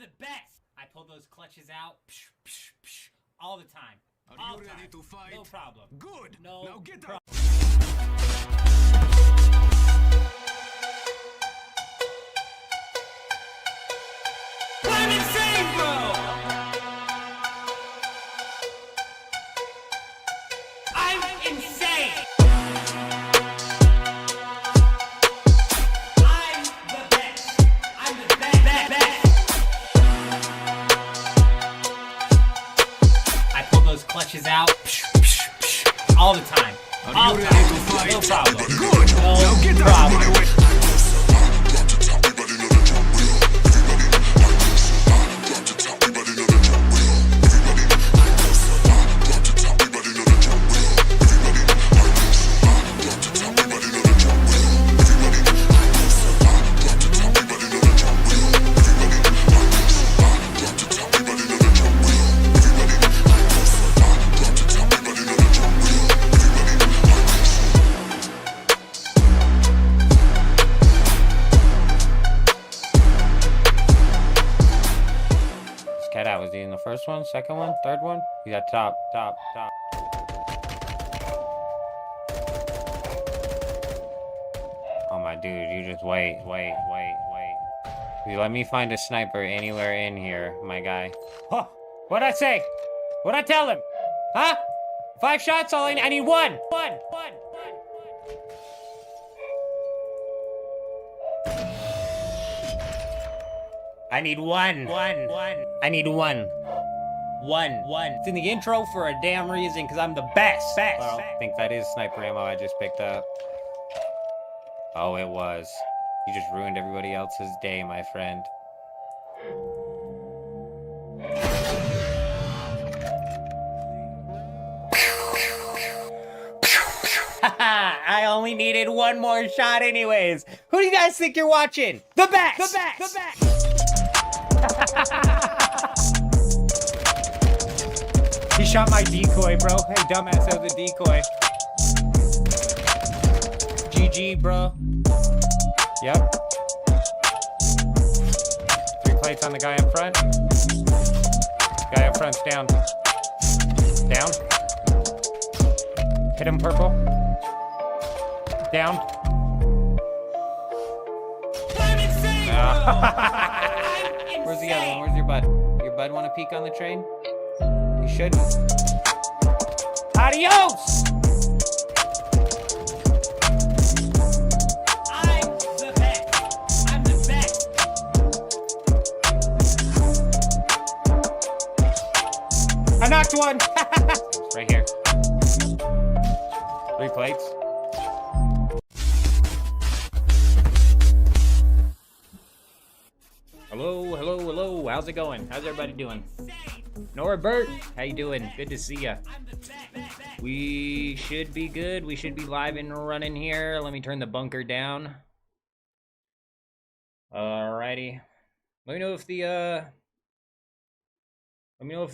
the best. I pull those clutches out all the time. Are you ready to fight? No problem. Good. No now get problem. up. I'm insane, bro! I'm insane! I'm the best. I'm the best. I pull those clutches out all the time. Are you ready to fight? No problem. Good. No now get problem. up. Cat out. Was he in the first one, second one, third one? He's at top. Oh my dude, you just wait. You let me find a sniper anywhere in here, my guy. Huh? What'd I say? What'd I tell him? Huh? 5 shots, I need one. I need one. I need one. One. It's in the intro for a damn reason, because I'm the best. Well, I think that is sniper ammo I just picked up. Oh, it was. You just ruined everybody else's day, my friend. I only needed one more shot anyways. Who do you guys think you're watching? The best! He shot my decoy, bro. Hey, dumbass, that was a decoy. GG, bro. Yep. 3 plates on the guy up front. Guy up front's down. Down. Hit him, purple. Down. I'm insane, bro! Where's the other one? Where's your bud? Your bud want to peek on the train? You shouldn't. Adios! I'm the best. I'm the best. I knocked one! Right here. 3 plates. Hello. How's it going? How's everybody doing? Norbert, how you doing? Good to see ya. We should be good. We should be live and running here. Let me turn the bunker down. Alrighty. Let me know if the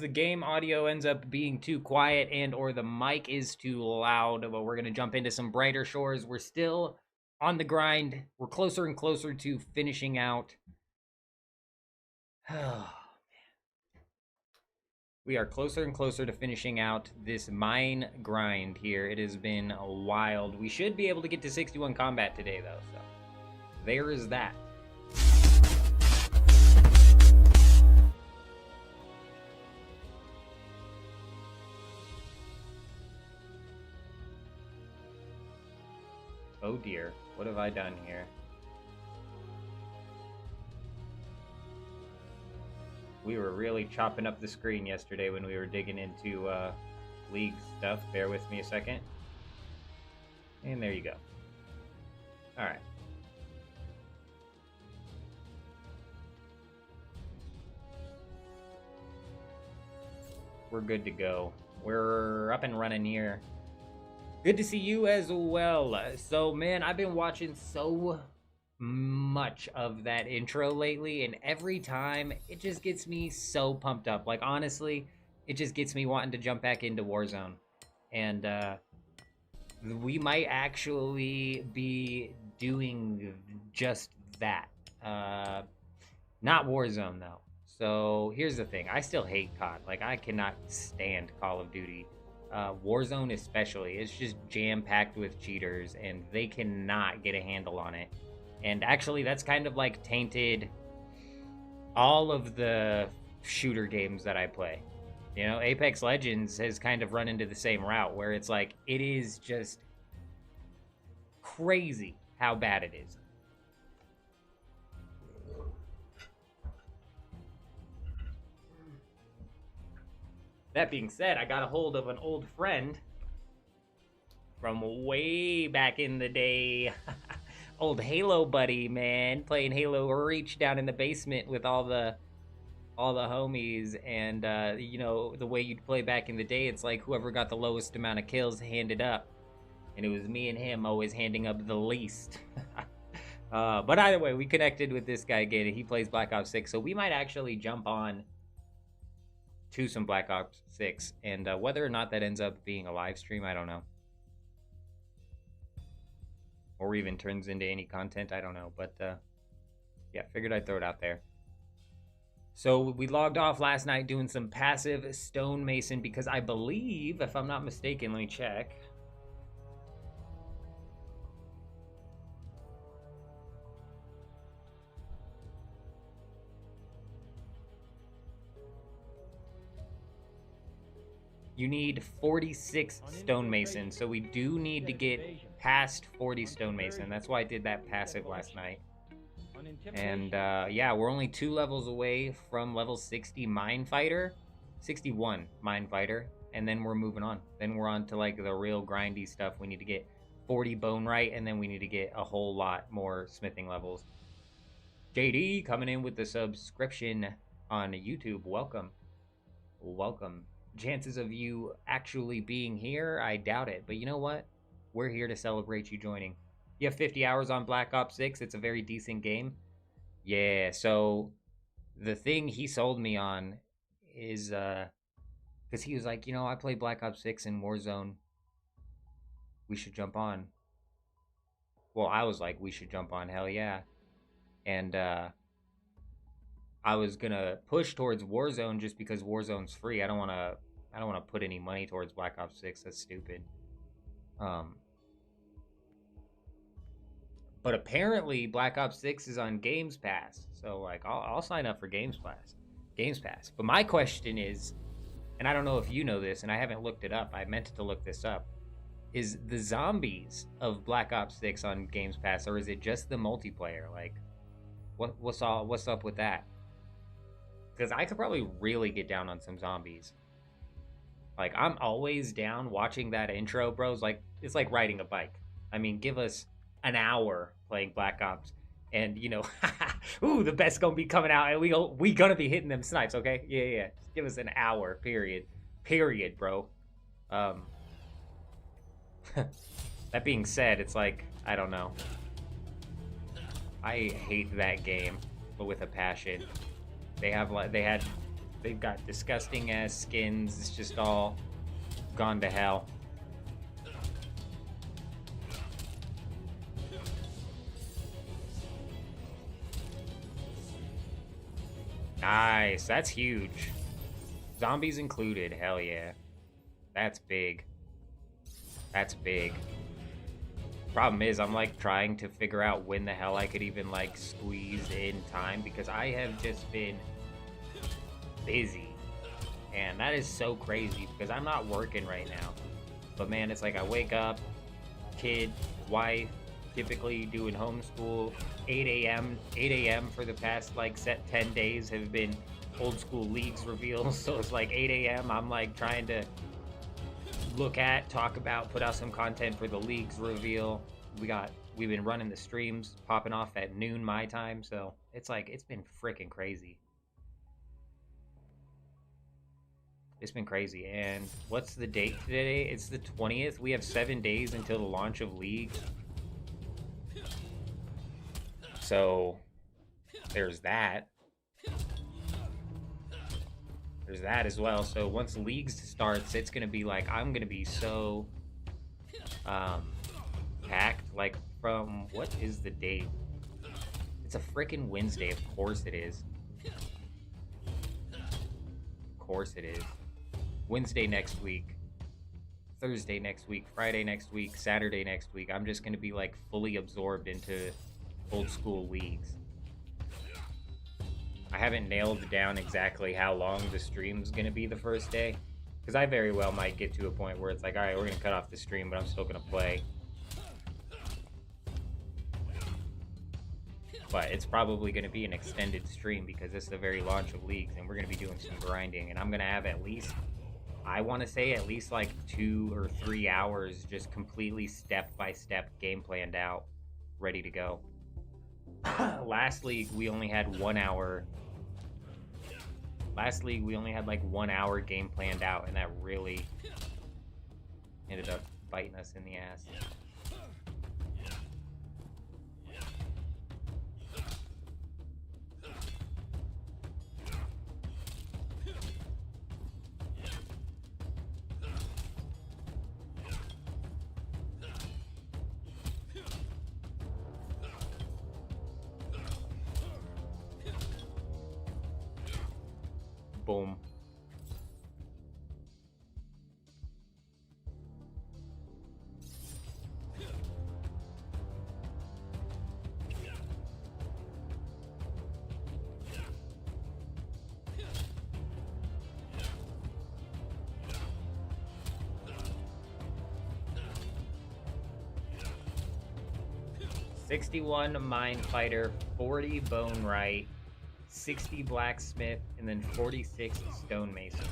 game audio ends up being too quiet and or the mic is too loud, but we're going to jump into some brighter shores. We're still on the grind. We're closer and closer to finishing out. Oh, we are closer and closer to finishing out this mine grind here. It has been wild. We should be able to get to 61 combat today, though, so there is that. Oh dear, what have I done here? We were really chopping up the screen yesterday when we were digging into League stuff. Bear with me a second. And there you go. Alright. We're good to go. We're up and running here. Good to see you as well. So, man, I've been watching so much of that intro lately, and every time it just gets me so pumped up. Like, honestly, it just gets me wanting to jump back into Warzone. And we might actually be doing just that. Not Warzone, though. So here's the thing. I still hate COD. Like, I cannot stand Call of Duty. Warzone especially. It's just jam-packed with cheaters, and they cannot get a handle on it. And actually, that's kind of like tainted all of the shooter games that I play. You know, Apex Legends has kind of run into the same route where it's like, it is just crazy how bad it is. That being said, I got a hold of an old friend from way back in the day. Old Halo buddy, man, playing Halo Reach down in the basement with all the homies. And you know, the way you'd play back in the day, it's like whoever got the lowest amount of kills handed up, and it was me and him always handing up the least. But either way, we connected with this guy again. He plays Black Ops 6, so we might actually jump on to some Black Ops 6, and whether or not that ends up being a live stream, I don't know. Or even turns into any content, I don't know. But yeah, figured I'd throw it out there. So we logged off last night doing some passive stonemason because I believe, if I'm not mistaken, let me check. You need 46 stonemason, so we do need to get past 40 stonemason. That's why I did that passive last night. And yeah, we're only 2 levels away from level 60 mine fighter, 61 mine fighter, and then we're moving on. Then we're on to like the real grindy stuff. We need to get 40 bone right, and then we need to get a whole lot more smithing levels. JD coming in with the subscription on YouTube. Welcome. Welcome. Chances of you actually being here, I doubt it. But you know what? We're here to celebrate you joining. You have 50 hours on Black Ops 6. It's a very decent game. Yeah, so the thing he sold me on is, because he was like, you know, I play Black Ops 6 in Warzone. We should jump on. Well, I was like, we should jump on, hell yeah. And, I was gonna push towards Warzone just because Warzone's free. I don't wanna put any money towards Black Ops 6. That's stupid. But apparently Black Ops 6 is on Games Pass. So like I'll sign up for Games Pass. But my question is, and I don't know if you know this, and I haven't looked it up. I meant to look this up. Is the zombies of Black Ops 6 on Games Pass, or is it just the multiplayer? Like what's up with that? Because I could probably really get down on some zombies. Like, I'm always down watching that intro, bros. Like, it's like riding a bike. I mean, give us an hour playing Black Ops, and, you know, ooh, the best's gonna be coming out, and we gonna be hitting them snipes, okay? Yeah. Just give us an hour, period, bro. That being said, it's like, I don't know. I hate that game, but with a passion. They've got disgusting ass skins. It's just all gone to hell. Nice, that's huge. Zombies included, hell yeah. That's big. That's big. Problem is, I'm like trying to figure out when the hell I could even like squeeze in time, because I have just been busy, and that is so crazy because I'm not working right now. But man, it's like I wake up, kid, wife, typically doing homeschool. 8 a.m. for the past like set 10 days have been old school leagues reveals. So it's like 8 a.m. I'm like trying to talk about, put out some content for the leagues reveal. We've been running the streams popping off at noon my time, so it's like it's been freaking crazy. It's been crazy. And what's the date today? It's the 20th. We have 7 days until the launch of League. So there's that. There's that as well. So once Leagues starts, it's gonna be like, I'm gonna be so packed. Like, from, what is the date? It's a freaking Wednesday, of course it is. course it is. Wednesday next week, Thursday next week, Friday next week, Saturday next week. I'm just going to be like fully absorbed into old school leagues. I haven't nailed down exactly how long the stream's going to be the first day, because I very well might get to a point where it's like, all right, we're going to cut off the stream, but I'm still going to play. But it's probably going to be an extended stream because this is the very launch of leagues, and we're going to be doing some grinding, and I'm going to have at least, I want to say at least like 2 or 3 hours just completely step-by-step game planned out, ready to go. Last league, we only had 1 hour. Last league, we only had like 1 hour game planned out, and that really ended up biting us in the ass. Boom. $61 Mind Fighter, 40 Bone Right, 60 Blacksmith, and then 46 Stonemason.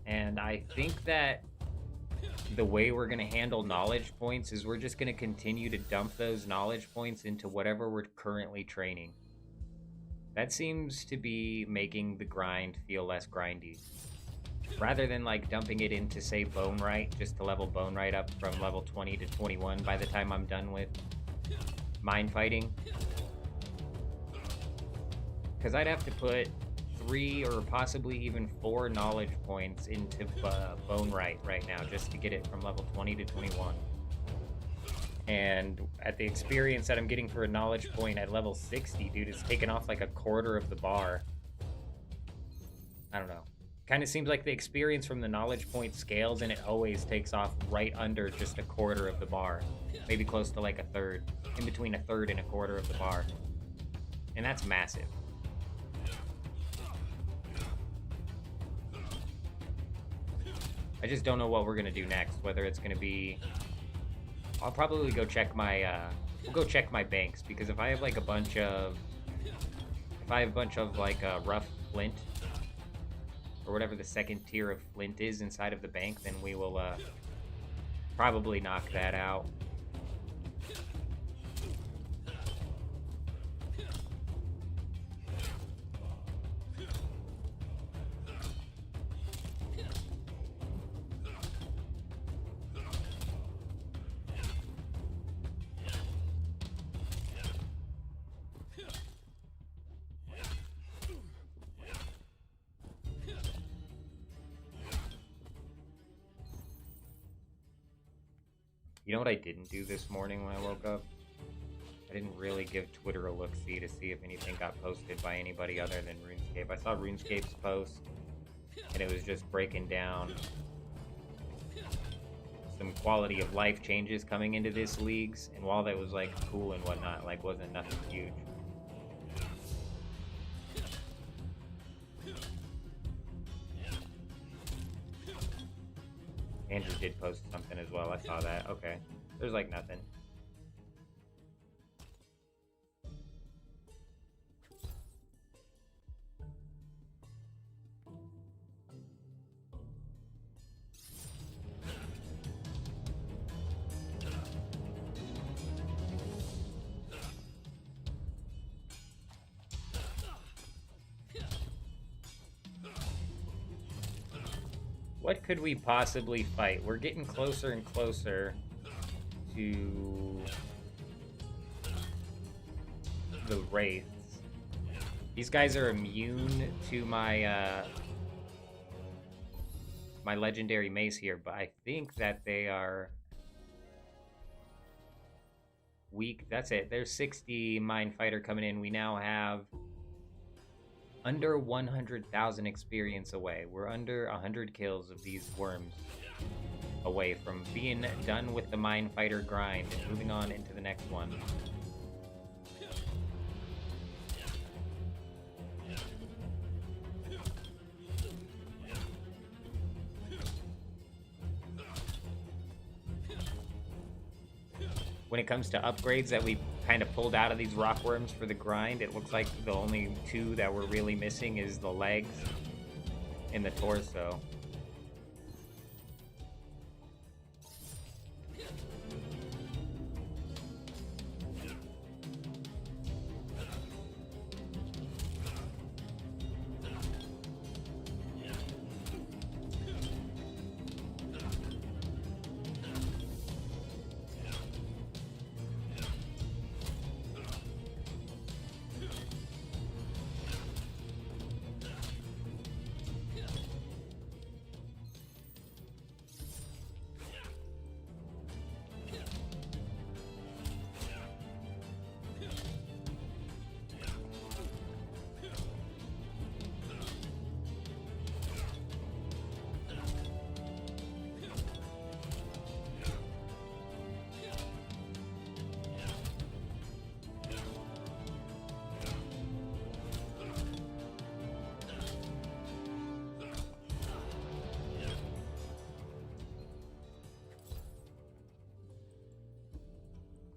And I think that the way we're going to handle knowledge points is we're just going to continue to dump those knowledge points into whatever we're currently training. That seems to be making the grind feel less grindy. Rather than like dumping it into, say, Bone Right, just to level Bone Right up from level 20 to 21 by the time I'm done with mind fighting. Because I'd have to put 3 or possibly even 4 knowledge points into Bone Right now just to get it from level 20 to 21. And at the experience that I'm getting for a knowledge point at level 60, dude, it's taken off like a quarter of the bar. I don't know. Kind of seems like the experience from the knowledge point scales and it always takes off right under just a quarter of the bar. Maybe close to like a third. In between a third and a quarter of the bar. And that's massive. I just don't know what we're gonna do next. Whether it's gonna be, I'll probably go check my. We'll go check my banks, because if I have like a bunch of, like rough flint, or whatever the second tier of flint is inside of the bank, then we will probably knock that out. You know what I didn't do this morning when I woke up? I didn't really give Twitter a look-see to see if anything got posted by anybody other than RuneScape. I saw RuneScape's post, and it was just breaking down some quality of life changes coming into this leagues, and while that was like cool and whatnot, like wasn't nothing huge. Andrew did post something as well. I saw that. Okay. There's like nothing. What could we possibly fight? We're getting closer and closer to the Wraiths. These guys are immune to my my legendary mace here, but I think that they are weak. That's it. There's 60 Mind Fighter coming in. We now have under 100,000 experience away. We're under 100 kills of these worms away from being done with the mine fighter grind and moving on into the next one. When it comes to upgrades that we kind of pulled out of these rock worms for the grind, it looks like the only two that we're really missing is the legs and the torso.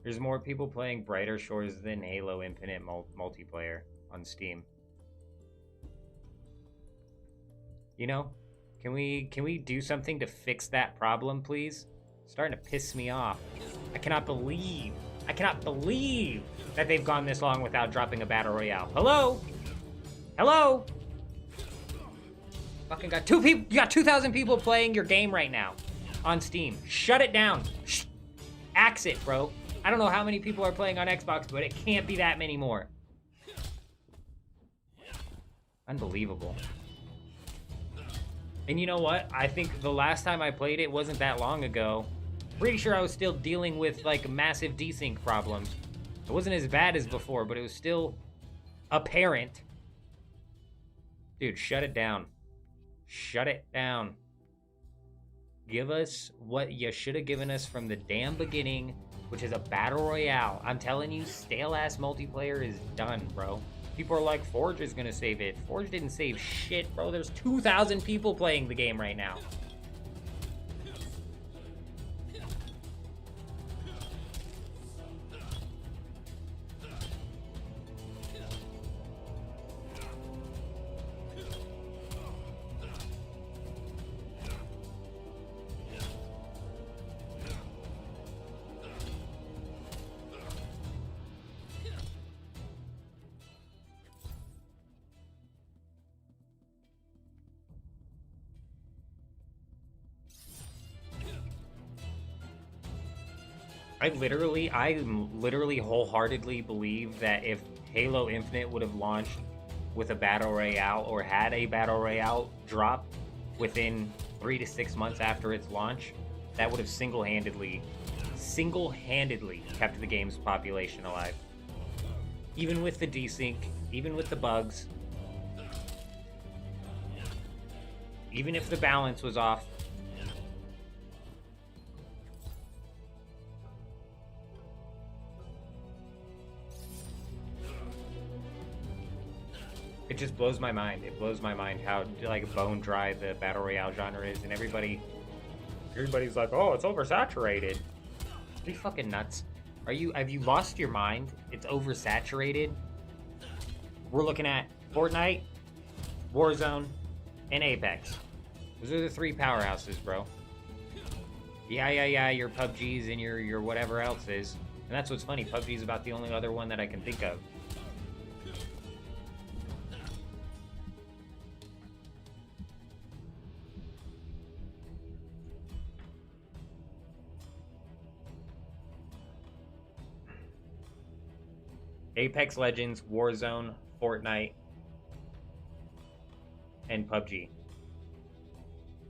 There's more people playing Brighter Shores than Halo Infinite multiplayer on Steam. You know, can we do something to fix that problem, please? It's starting to piss me off. I cannot believe that they've gone this long without dropping a battle royale. Hello? Hello? Fucking got two people. You got 2,000 people playing your game right now on Steam. Shut it down. Axe it, bro. I don't know how many people are playing on Xbox, but it can't be that many more. Unbelievable. And you know what? I think the last time I played it wasn't that long ago. Pretty sure I was still dealing with like massive desync problems. It wasn't as bad as before, but it was still apparent. Dude, shut it down. Shut it down. Give us what you should have given us from the damn beginning, which is a battle royale. I'm telling you, stale-ass multiplayer is done, bro. People are like, Forge is gonna save it. Forge didn't save shit, bro. There's 2,000 people playing the game right now. I literally wholeheartedly believe that if Halo Infinite would have launched with a battle royale or had a battle royale drop within 3 to 6 months after its launch, that would have single-handedly kept the game's population alive. Even with the desync, even with the bugs, even if the balance was off. It just blows my mind. It blows my mind how like bone dry the battle royale genre is, and everybody's like, "Oh, it's oversaturated." Are you fucking nuts? Have you lost your mind? It's oversaturated. We're looking at Fortnite, Warzone, and Apex. Those are the three powerhouses, bro. Yeah, your PUBGs and your whatever else is. And that's what's funny. PUBG's about the only other one that I can think of. Apex Legends, Warzone, Fortnite, and PUBG.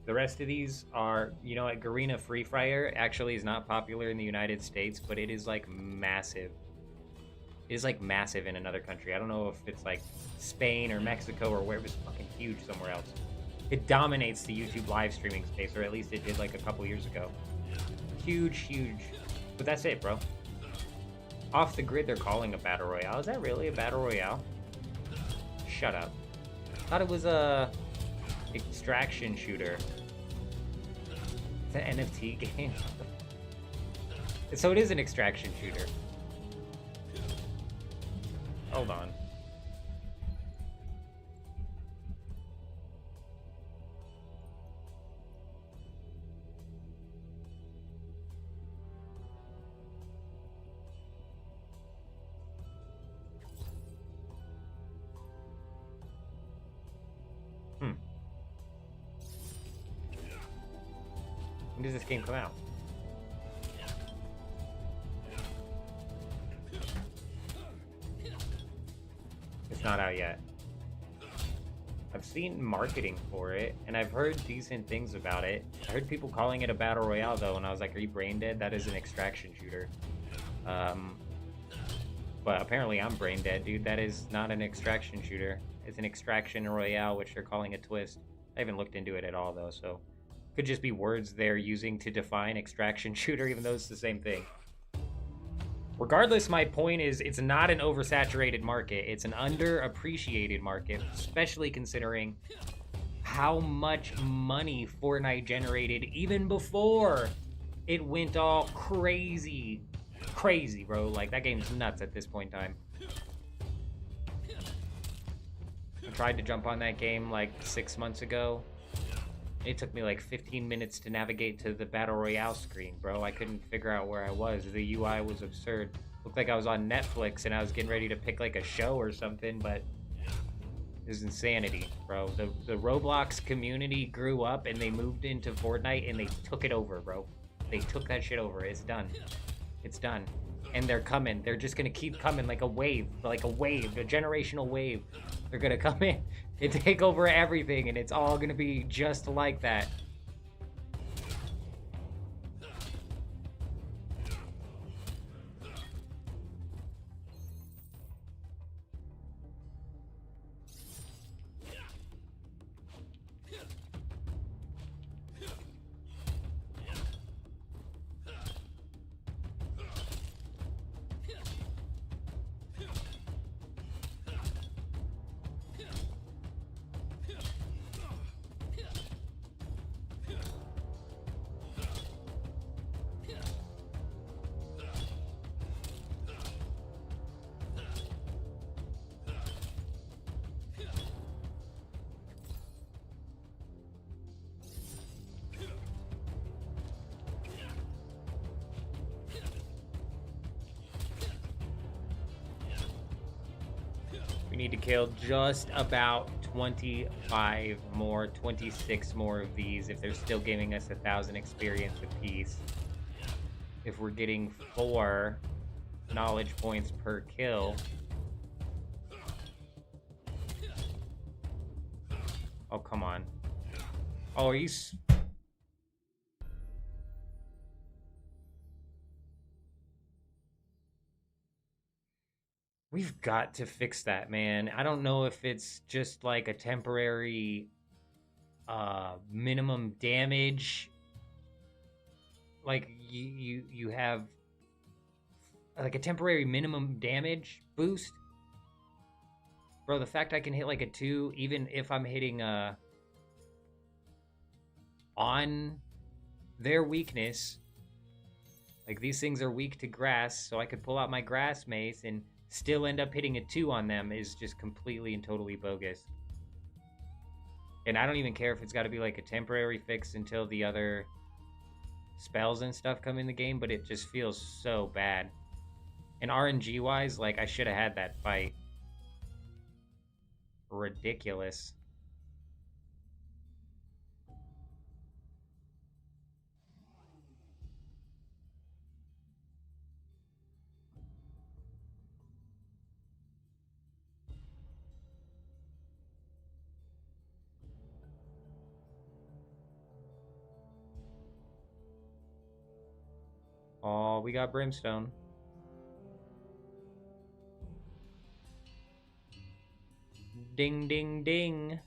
The rest of these are, you know what, Garena Free Fire actually is not popular in the United States, but it is like massive It is like massive in another country. I don't know if it's like Spain or Mexico or where. It was fucking huge somewhere else. It dominates the YouTube live streaming space, or at least it did like a couple years ago. Huge, huge. But that's it, bro. Off the grid, they're calling a battle royale. Is that really a battle royale? Shut up. Thought it was a extraction shooter. It's an NFT game. So it is an extraction shooter. Hold on. When does this game come out? It's not out yet. I've seen marketing for it, and I've heard decent things about it. I heard people calling it a battle royale, though, and I was like, are you brain dead? That is an extraction shooter. But apparently I'm brain dead, dude. That is not an extraction shooter. It's an extraction royale, which they're calling a twist. I haven't looked into it at all, though, so... Could just be words they're using to define extraction shooter, even though it's the same thing. Regardless, my point is it's not an oversaturated market. It's an underappreciated market, especially considering how much money Fortnite generated even before it went all crazy. Crazy, bro. Like, that game's nuts at this point in time. I tried to jump on that game like 6 months ago. It took me like 15 minutes to navigate to the Battle Royale screen, bro. I couldn't figure out where I was. The UI was absurd. Looked like I was on Netflix and I was getting ready to pick like a show or something, but it was insanity, bro. The Roblox community grew up and they moved into Fortnite and they took it over, bro. They took that shit over. It's done. It's done. And they're coming. They're just gonna keep coming like a wave, a generational wave. They're gonna come in and take over everything, and it's all gonna be just like that. We need to kill just about 25 more, 26 more of these if they're still giving us 1,000 experience apiece. If we're getting 4 knowledge points per kill. Oh, come on. Oh, are you... We've got to fix that, man. I don't know if it's just like a temporary minimum damage. Like you have like a temporary minimum damage boost. Bro, the fact I can hit like a 2 even if I'm hitting on their weakness. Like these things are weak to grass, so I could pull out my grass mace and still end up hitting a 2 on them is just completely and totally bogus. And I don't even care if it's got to be like a temporary fix until the other spells and stuff come in the game, but it just feels so bad. And RNG wise, like I should have had that fight. Ridiculous. Oh, we got Brimstone. Ding, ding, ding.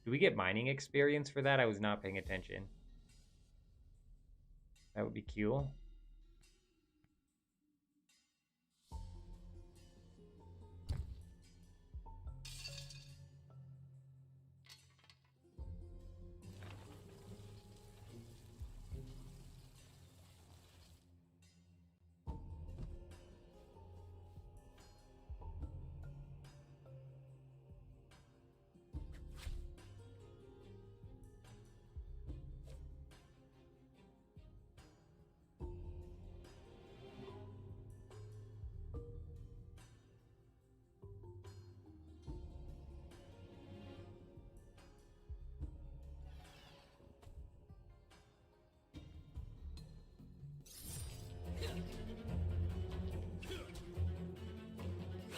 Do we get mining experience for that? I was not paying attention. That would be cool.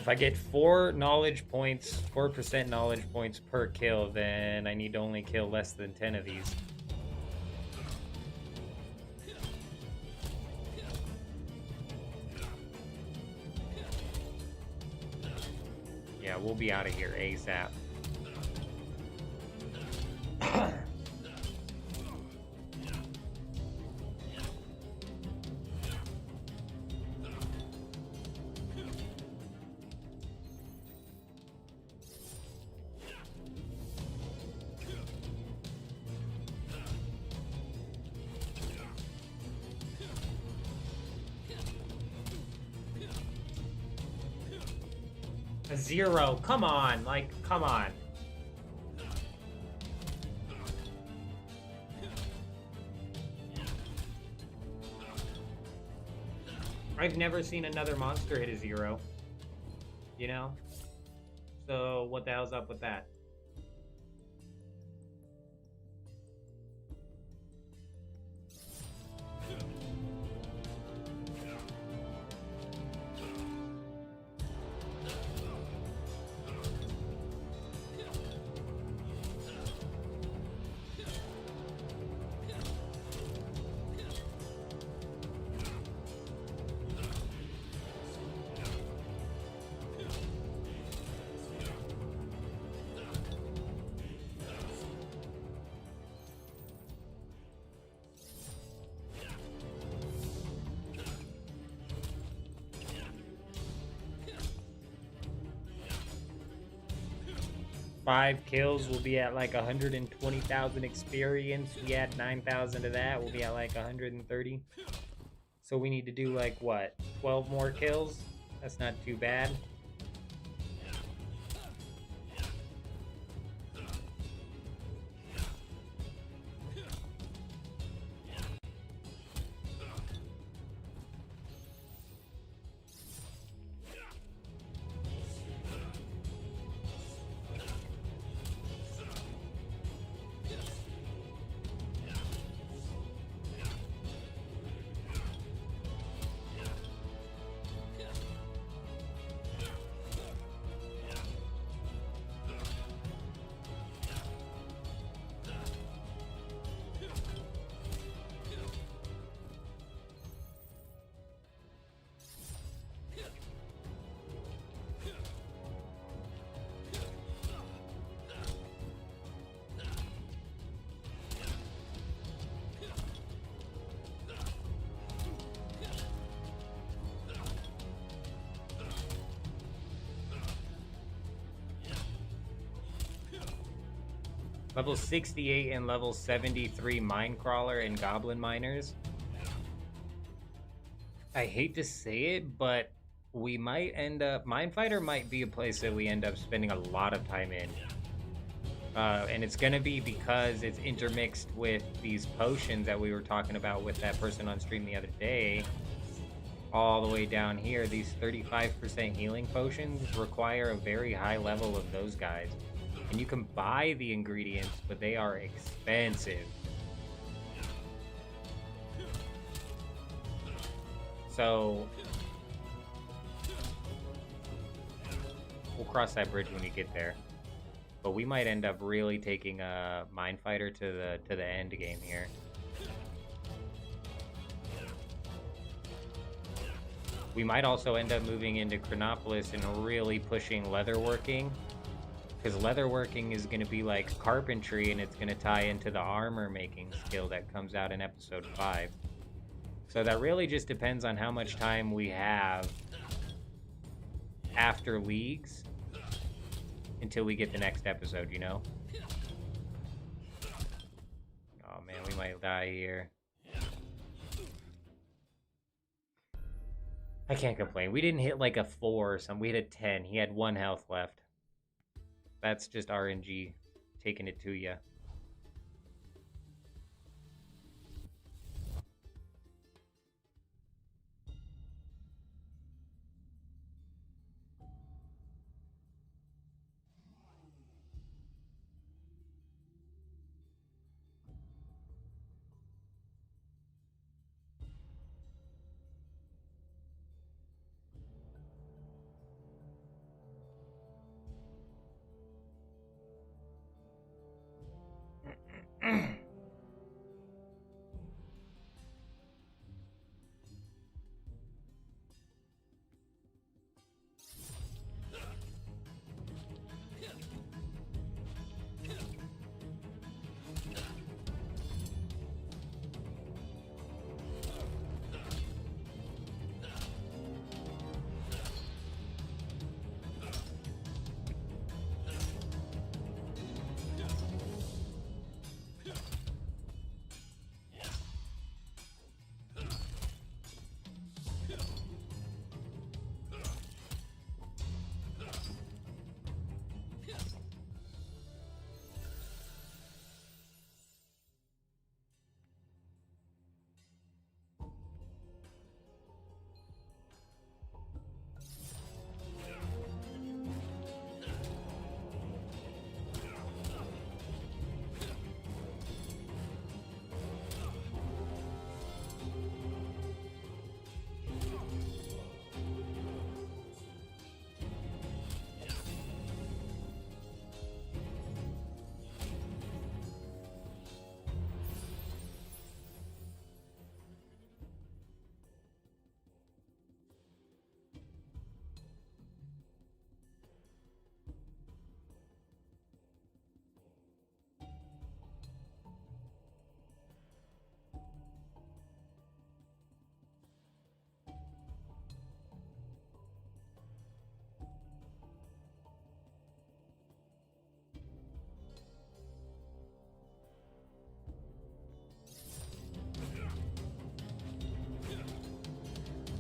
If I get 4 knowledge points, 4% knowledge points per kill, then I need to only kill less than 10 of these. Yeah, we'll be out of here ASAP. A 0. Come on, like, come on. I've never seen another monster hit a 0. You know? So, what the hell's up with that? Five kills, we'll be at like 120,000 experience. We add 9,000 to that, we'll be at like 130. So we need to do like what? 12 more kills? That's not too bad. Level 68 and level 73 Mine Crawler and Goblin Miners. I hate to say it, but we might end up... Mine Fighter might be a place that we end up spending a lot of time in. And it's going to be because it's intermixed with these potions that we were talking about with that person on stream the other day. All the way down here, these 35% healing potions require a very high level of those guys. And you can buy the ingredients, but they are expensive. So We'll cross that bridge when we get there. But we might end up really taking a Mind Fighter to the end game here. We might also end up moving into Chronopolis and really pushing leatherworking. Because leatherworking is going to be like carpentry, and it's going to tie into the armor making skill that comes out in episode 5. So that really just depends on how much time we have after Leagues until we get the next episode, you know? Oh man, we might die here. I can't complain. We didn't hit like a 4 or something. We hit a 10. He had 1 health left. That's just RNG taking it to you.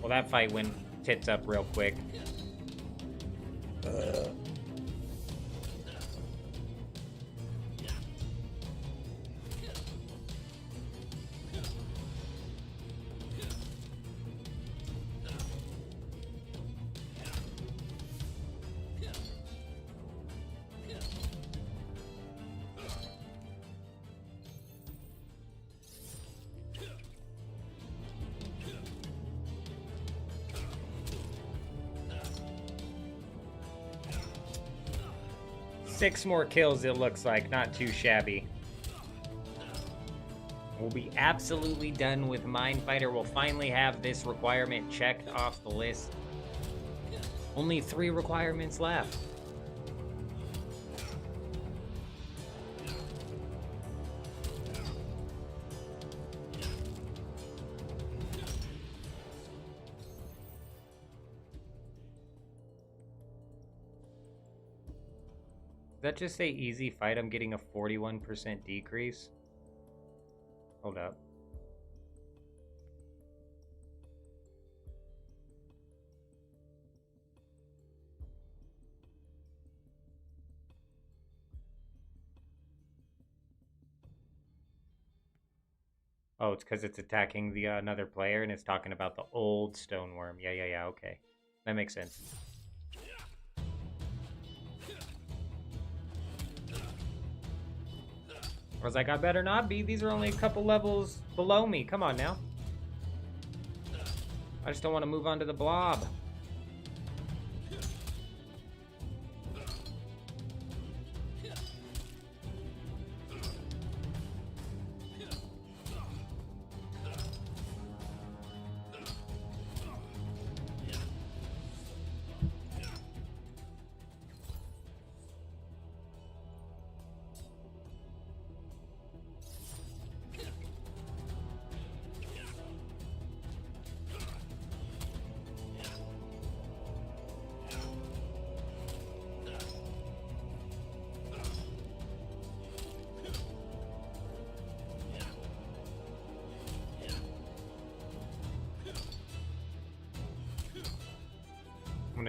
Well, that fight went tits up real quick. 6 more kills, it looks like. Not too shabby. We'll be absolutely done with Mind Fighter. We'll finally have this requirement checked off the list. Only 3 requirements left. Does that just say easy fight? I'm getting a 41% decrease. Hold up. Oh, it's because it's attacking the another player and it's talking about the old stoneworm. Yeah, okay. That makes sense. I was like, I better not be. These are only a couple levels below me. Come on now. I just don't want to move on to the blob.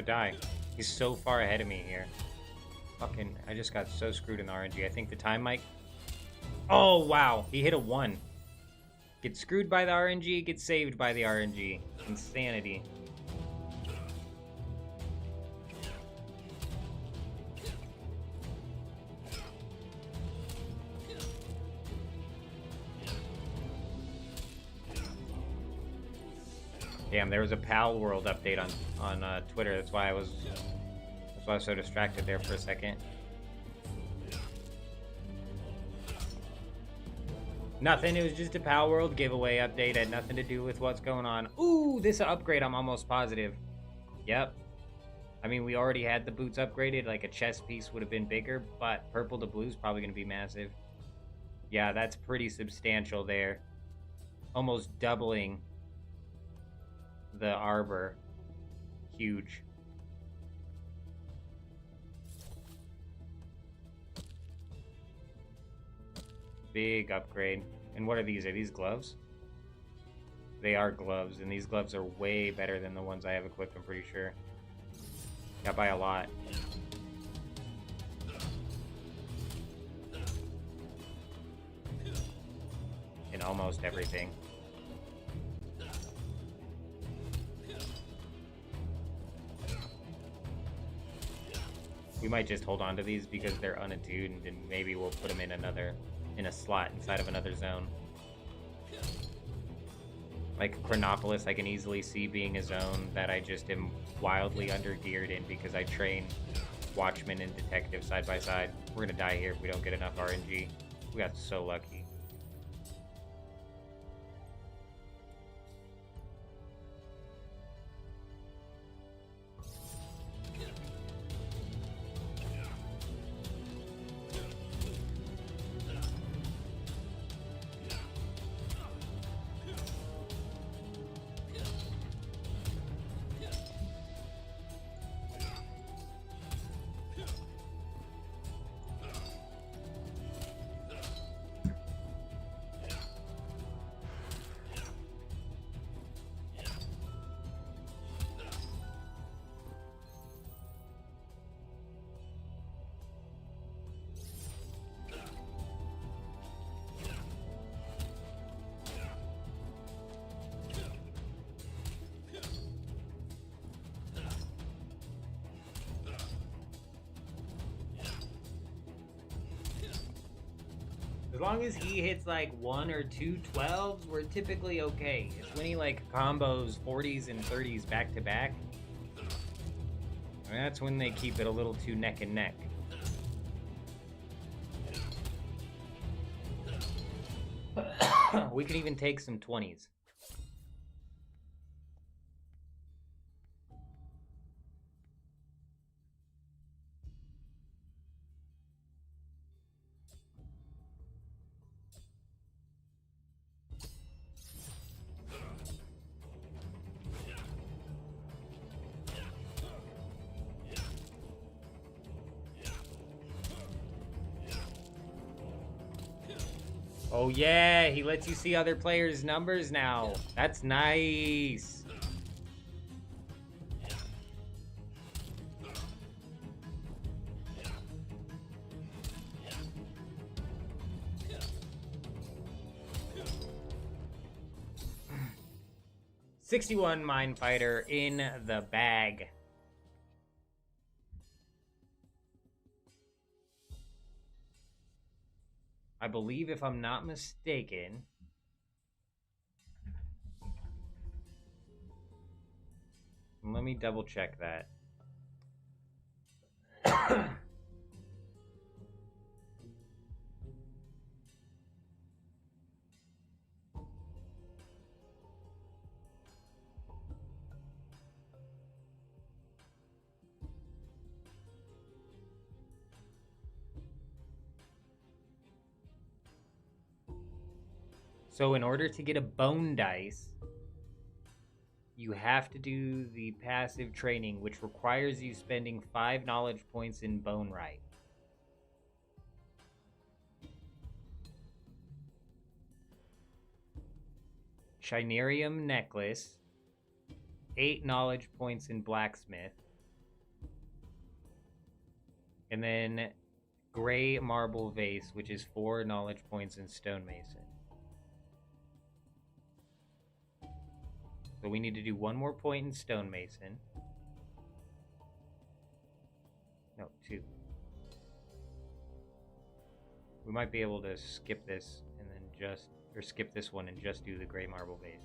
gonna die. He's so far ahead of me here. Fucking, I just got so screwed in the RNG. I think the time might... Oh, wow. He hit a 1. Get screwed by the RNG, get saved by the RNG. Insanity. Damn, there was a Pal World update on Twitter. That's why I was so distracted there for a second. Nothing. It was just a Pal World giveaway update. It had nothing to do with what's going on. Ooh, this upgrade. I'm almost positive. Yep. I mean, we already had the boots upgraded. Like a chest piece would have been bigger, but purple to blue is probably going to be massive. Yeah, that's pretty substantial there. Almost doubling the arbor. Huge. Big upgrade. And what are these? Are these gloves? They are gloves, and these gloves are way better than the ones I have equipped, I'm pretty sure. Yeah, by a lot. In almost everything. We might just hold on to these because they're unattuned, and maybe we'll put them in a slot inside of another zone. Like Chronopolis, I can easily see being a zone that I just am wildly undergeared in because I train Watchman and Detective side by side. We're gonna die here if we don't get enough RNG. We got so lucky. As long as he hits like 1 or 2 12s, we're typically okay. It's when he like combos 40s and 30s back to back. That's when they keep it a little too neck and neck. We can even take some 20s. Oh yeah, he lets you see other players' numbers now. That's nice. $61 Mine Fighter in the bag. I believe, if I'm not mistaken, let me double check that. So in order to get a bone dice, you have to do the passive training, which requires you spending 5 knowledge points in Bone Right. Shinerium necklace, 8 knowledge points in Blacksmith, And then gray marble vase, which is 4 knowledge points in stonemason. So we need to do 1 more point in stonemason. No, 2. We might be able to skip this and then just, or skip this one and just do the gray marble vase.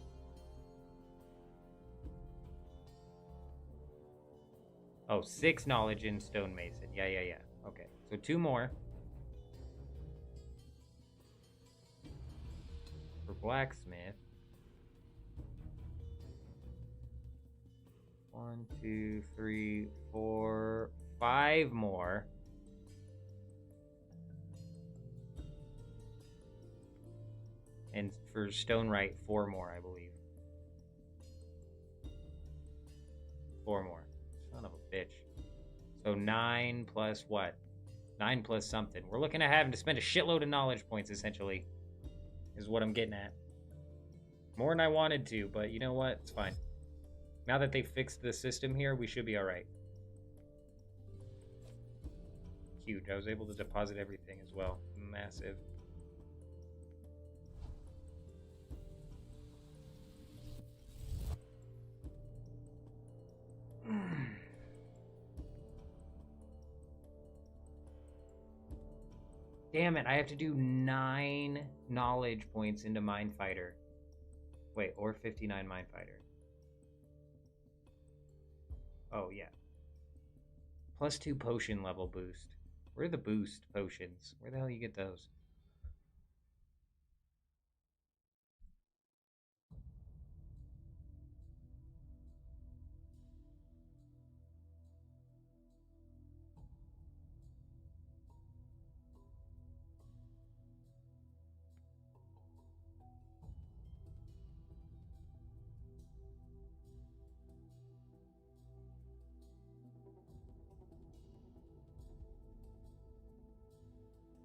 Oh, 6 knowledge in stonemason. Yeah. Okay, so 2 more. For blacksmith. 1, 2, 3, 4, 5 more. And for stonewright, 4 more, I believe. 4 more. Son of a bitch. So 9 plus what? 9 plus something. We're looking at having to spend a shitload of knowledge points, essentially. Is what I'm getting at. More than I wanted to, but you know what? It's fine. Now that they fixed the system here, we should be alright. Huge. I was able to deposit everything as well. Massive. Damn it, I have to do 9 knowledge points into Mindfighter. Wait, or 59 Mindfighter. Oh, yeah. +2 potion level boost. Where are the boost potions? Where the hell do you get those?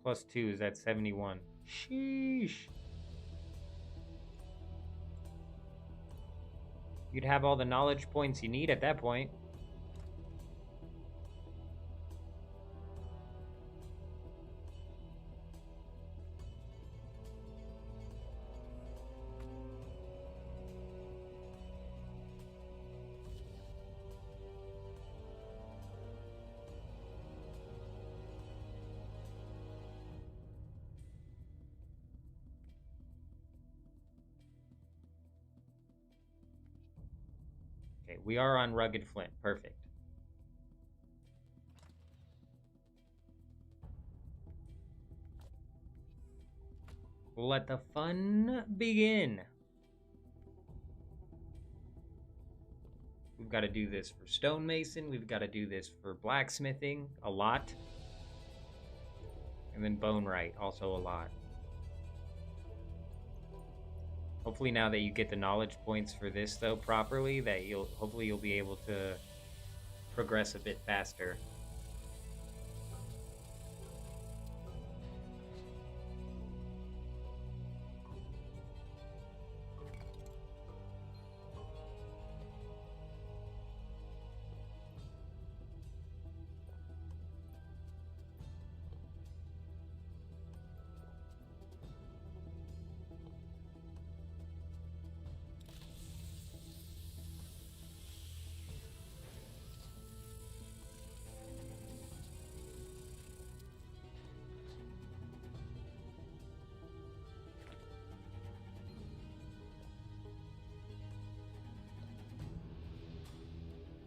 +2 is at 71. Sheesh. You'd have all the knowledge points you need at that point. Okay, we are on Rugged Flint. Perfect. Let the fun begin. We've got to do this for stonemason. We've got to do this for blacksmithing a lot. And then bonewright, also a lot. Hopefully now that you get the knowledge points for this though properly, that hopefully you'll be able to progress a bit faster.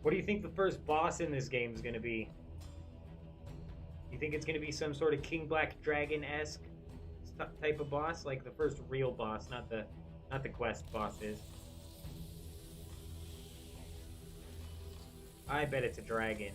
What do you think the first boss in this game is going to be? You think it's going to be some sort of King Black Dragon-esque type of boss? Like the first real boss, not the quest bosses. I bet it's a dragon.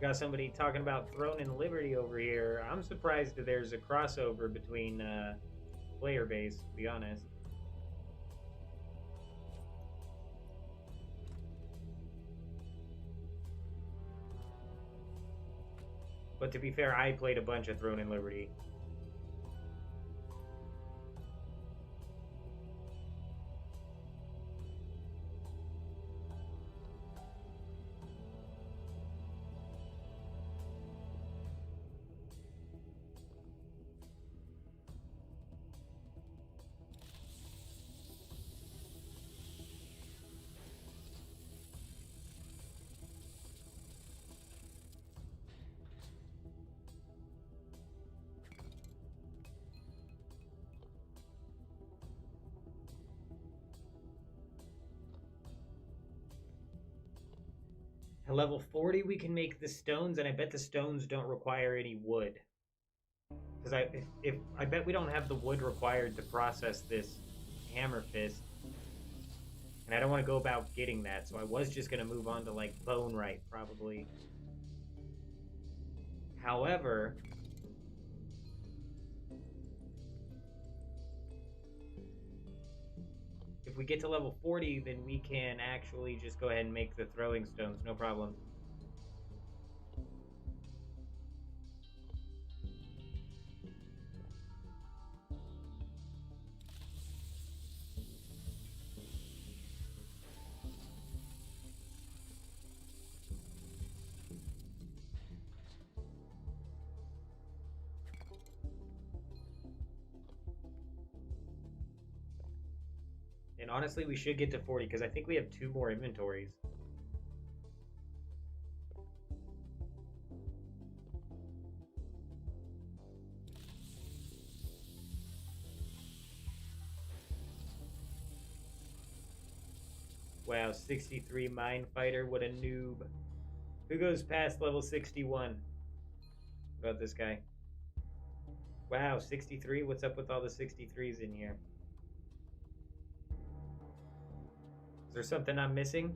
Got somebody talking about Throne and Liberty over here. I'm surprised that there's a crossover between player base, to be honest. But to be fair, I played a bunch of Throne and Liberty. At level 40, we can make the stones, and I bet the stones don't require any wood. Because I bet we don't have the wood required to process this hammer fist. And I don't want to go about getting that, so I was just going to move on to, like, bone right, probably. However, if we get to level 40, then we can actually just go ahead and make the throwing stones, no problem. And honestly, we should get to 40 because I think we have 2 more inventories. Wow, 63 Mine Fighter, what a noob. Who goes past level 61? What about this guy? Wow, 63? What's up with all the 63s in here? Is there something I'm missing?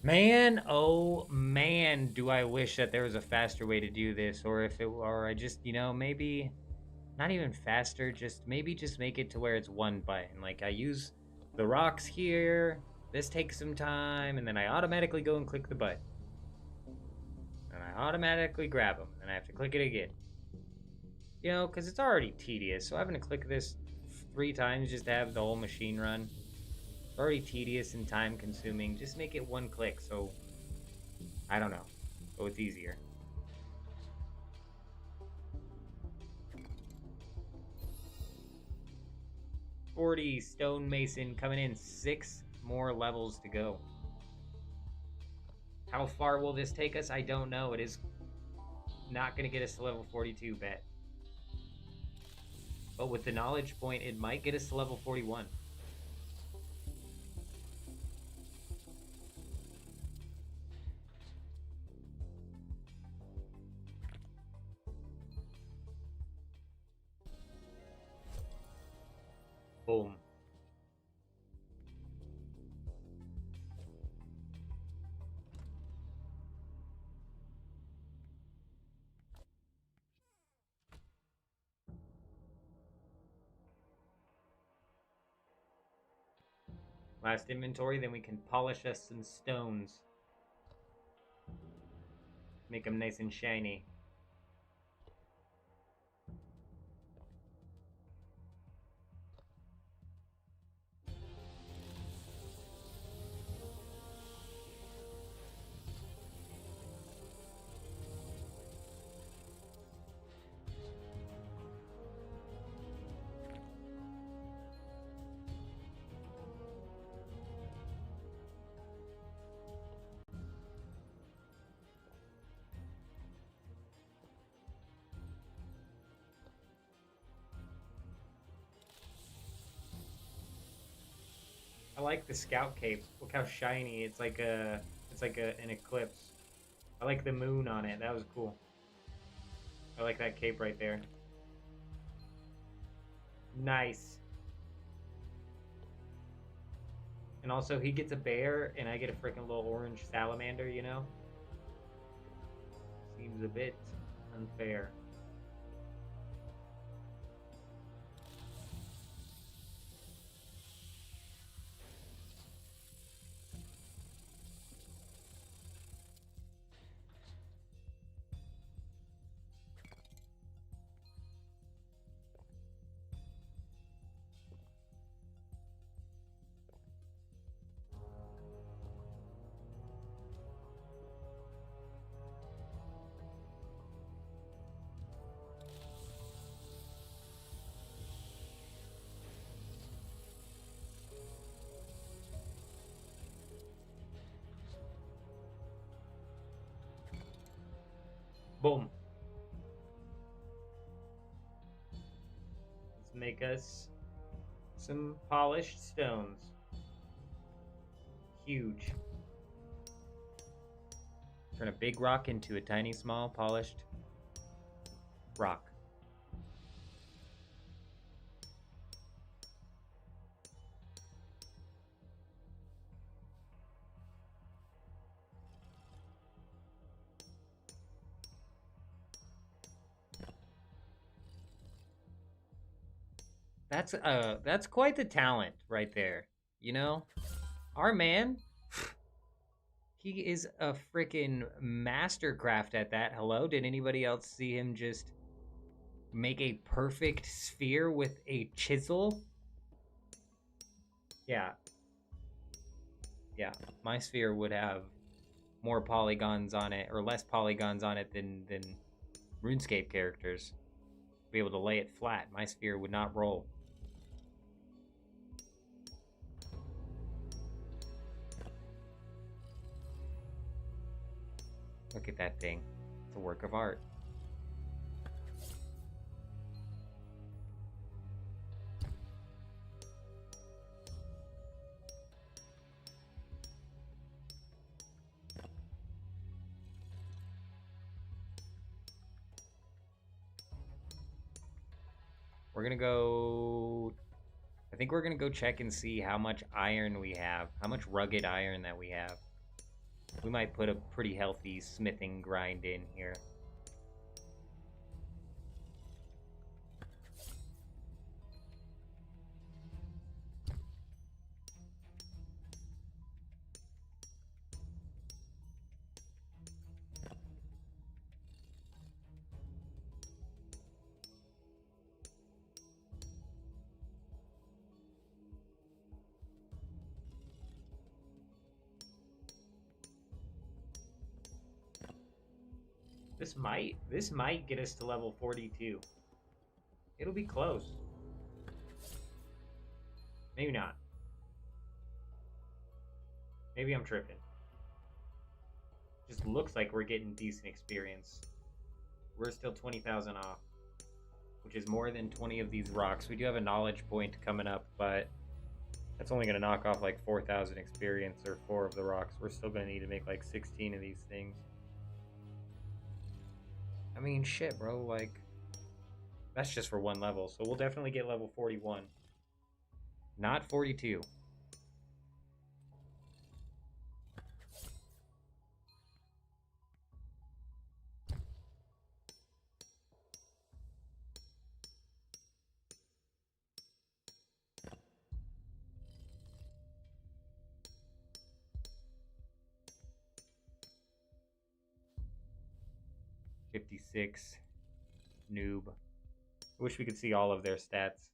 Man, oh man, do I wish that there was a faster way to do this, or if it, or I just, you know, maybe not even faster, just maybe just make it to where it's one button. Like I use the rocks here, this takes some time, and then I automatically go and click the button. And I automatically grab them, and I have to click it again. You know, because it's already tedious, so having to click this 3 times just to have the whole machine run. Already tedious and time consuming. Just make it 1 click, so I don't know, so it's easier. $40 stonemason coming in, 6 more levels to go. How far will this take us? I don't know. It is not going to get us to level 42, bet. But with the knowledge point, it might get us to level 41. Boom. Last inventory, then we can polish us some stones. Make them nice and shiny. I like the scout cape. Look how shiny. It's like an eclipse. I like the moon on it. That was cool. I like that cape right there. Nice. And also he gets a bear and I get a freaking little orange salamander, you know? Seems a bit unfair. Boom. Let's make us some polished stones. Huge. Turn a big rock into a tiny, small, polished rock. That's quite the talent right there. You know? Our man, he is a freaking mastercraft at that. Hello? Did anybody else see him just make a perfect sphere with a chisel? Yeah. Yeah. My sphere would have more polygons on it, or less polygons on it than RuneScape characters. Be able to lay it flat. My sphere would not roll. Look at that thing. It's a work of art. We're gonna go... I think we're gonna go check and see how much iron we have. How much rugged iron that we have. We might put a pretty healthy smithing grind in here. This might get us to level 42. It'll be close. Maybe not. Maybe I'm tripping. Just looks like we're getting decent experience. We're still 20,000 off, which is more than 20 of these rocks. We do have a knowledge point coming up, but that's only going to knock off like 4,000 experience or 4 of the rocks. We're still going to need to make like 16 of these things. I mean, shit, bro, like, that's just for one level, so we'll definitely get level 41. Not 42. 56. Noob. I wish we could see all of their stats.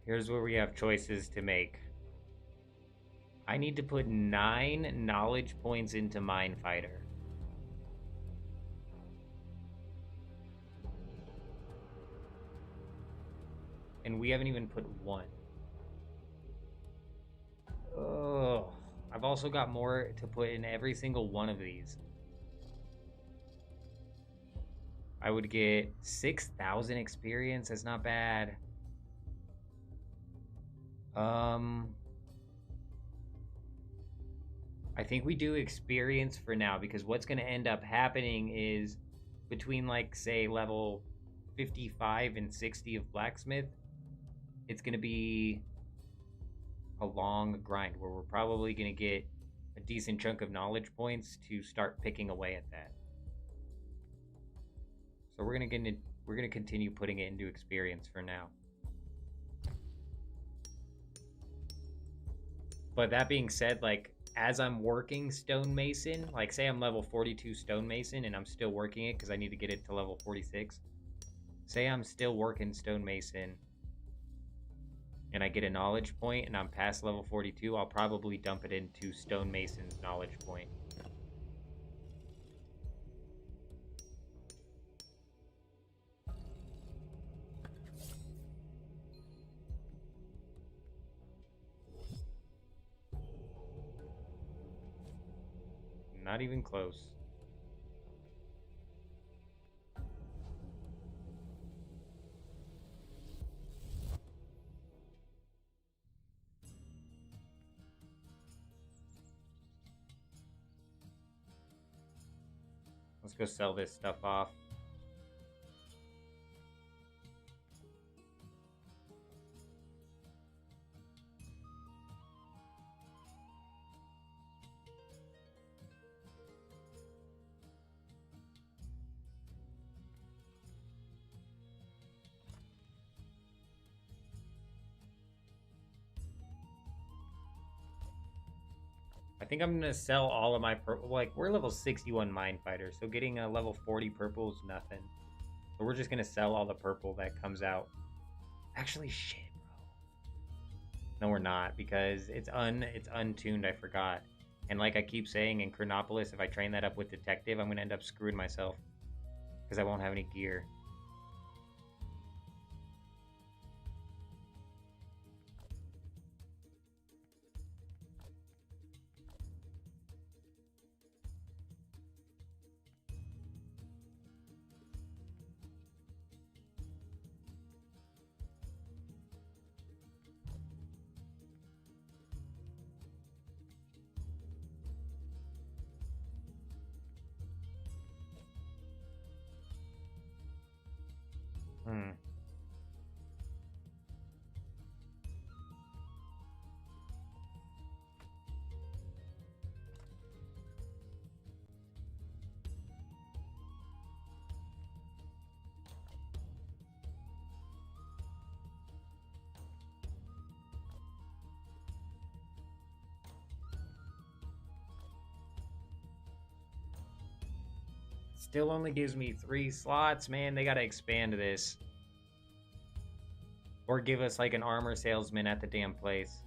Here's where we have choices to make. I need to put 9 knowledge points into Mind Fighter. And we haven't even put 1. Oh, I've also got more to put in every single one of these. I would get 6,000 experience. That's not bad. I think we do experience for now, because what's going to end up happening is between, like, say, level 55 and 60 of blacksmith, it's going to be a long grind where we're probably going to get a decent chunk of knowledge points to start picking away at that. So we're going to continue putting it into experience for now. But that being said, like, as I'm working stonemason, like, say I'm level 42 stonemason and I'm still working it because I need to get it to level 46. Say I'm still working stonemason and I get a knowledge point and I'm past level 42, I'll probably dump it into stonemason's knowledge point. Not even close. Let's go sell this stuff off. I think I'm gonna sell all of my purple. Like, we're level 61 Mind Fighter, so getting a level 40 purple is nothing. So we're just gonna sell all the purple that comes out. Actually, shit, bro. No, we're not, because it's untuned. I forgot. And like I keep saying, in Chronopolis, if I train that up with Detective, I'm gonna end up screwing myself because I won't have any gear. Still only gives me 3 slots, man. They gotta expand this. Or give us like an armor salesman at the damn place.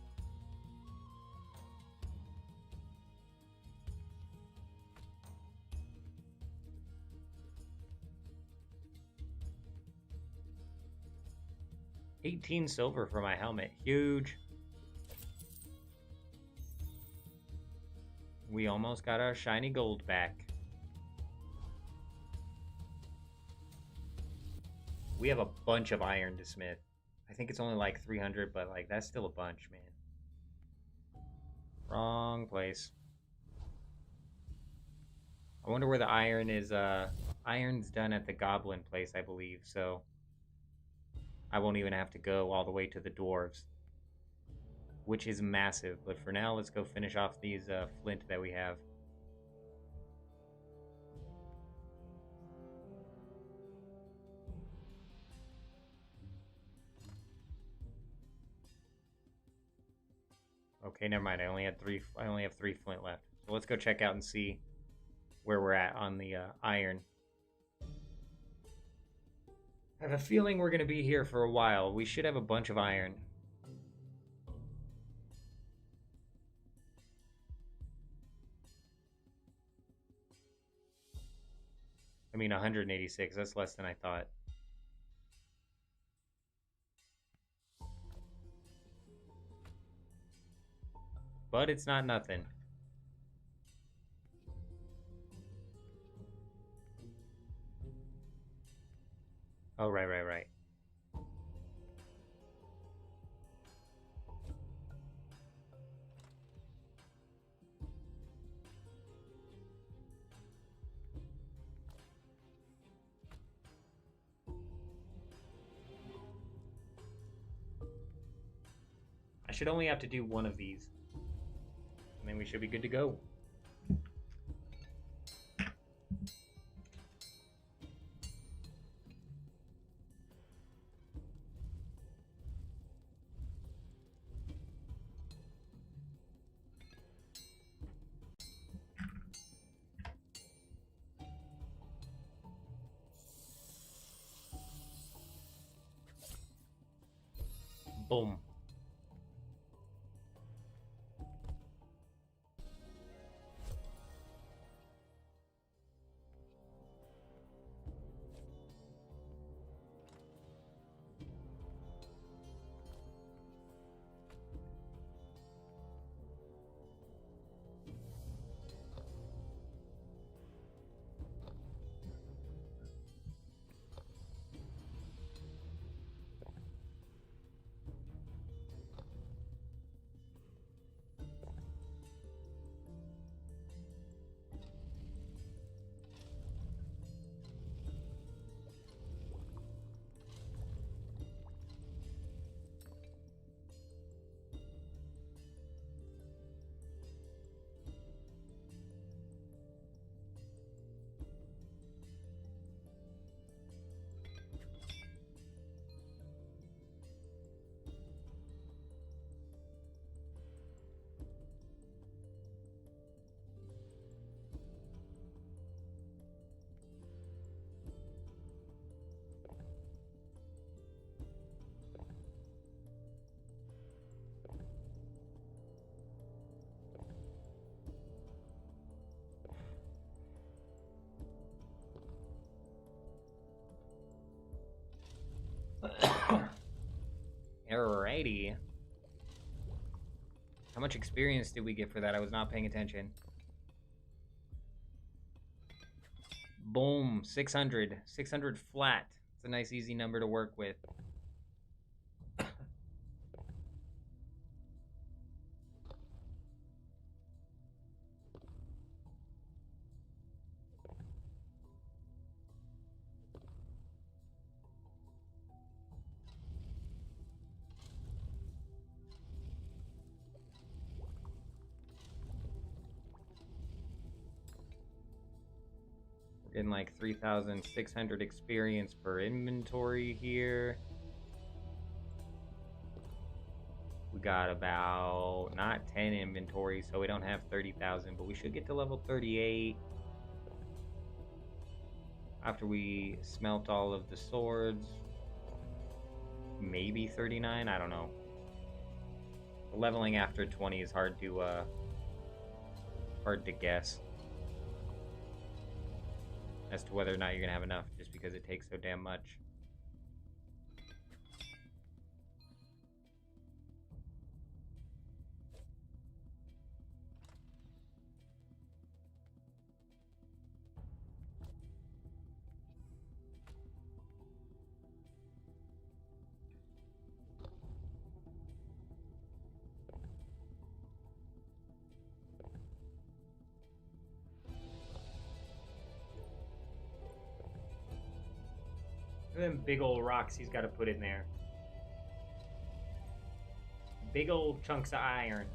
$18 silver for my helmet. Huge. We almost got our shiny gold back. We have a bunch of iron to smith. I think it's only like 300, but like that's still a bunch, man. Wrong place. I wonder where the iron is. Iron's done at the goblin place, I believe, so I won't even have to go all the way to the dwarves, which is massive. But for now, let's go finish off these flint that we have. Okay, never mind. I only have 3 flint left. So let's go check out and see where we're at on the iron. I have a feeling we're going to be here for a while. We should have a bunch of iron. I mean, 186. That's less than I thought. But it's not nothing. Oh, right. I should only have to do one of these. And then we should be good to go. Boom. Alrighty. How much experience did we get for that? I was not paying attention. Boom. 600. 600 flat. It's a nice, easy number to work with. Getting like 3,600 experience per inventory here. We got about not 10 inventory, so we don't have 30,000, but we should get to level 38 after we smelt all of the swords. Maybe 39, I don't know. Leveling after 20 is hard to guess as to whether or not you're gonna have enough, just because it takes so damn much. Look at them big old rocks he's got to put in there. Big old chunks of iron.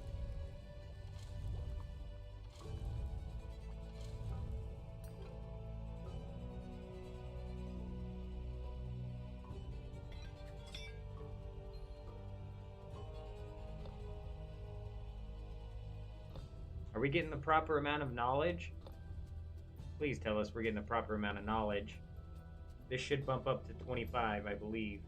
Are we getting the proper amount of knowledge? Please tell us we're getting the proper amount of knowledge. This should bump up to 25, I believe.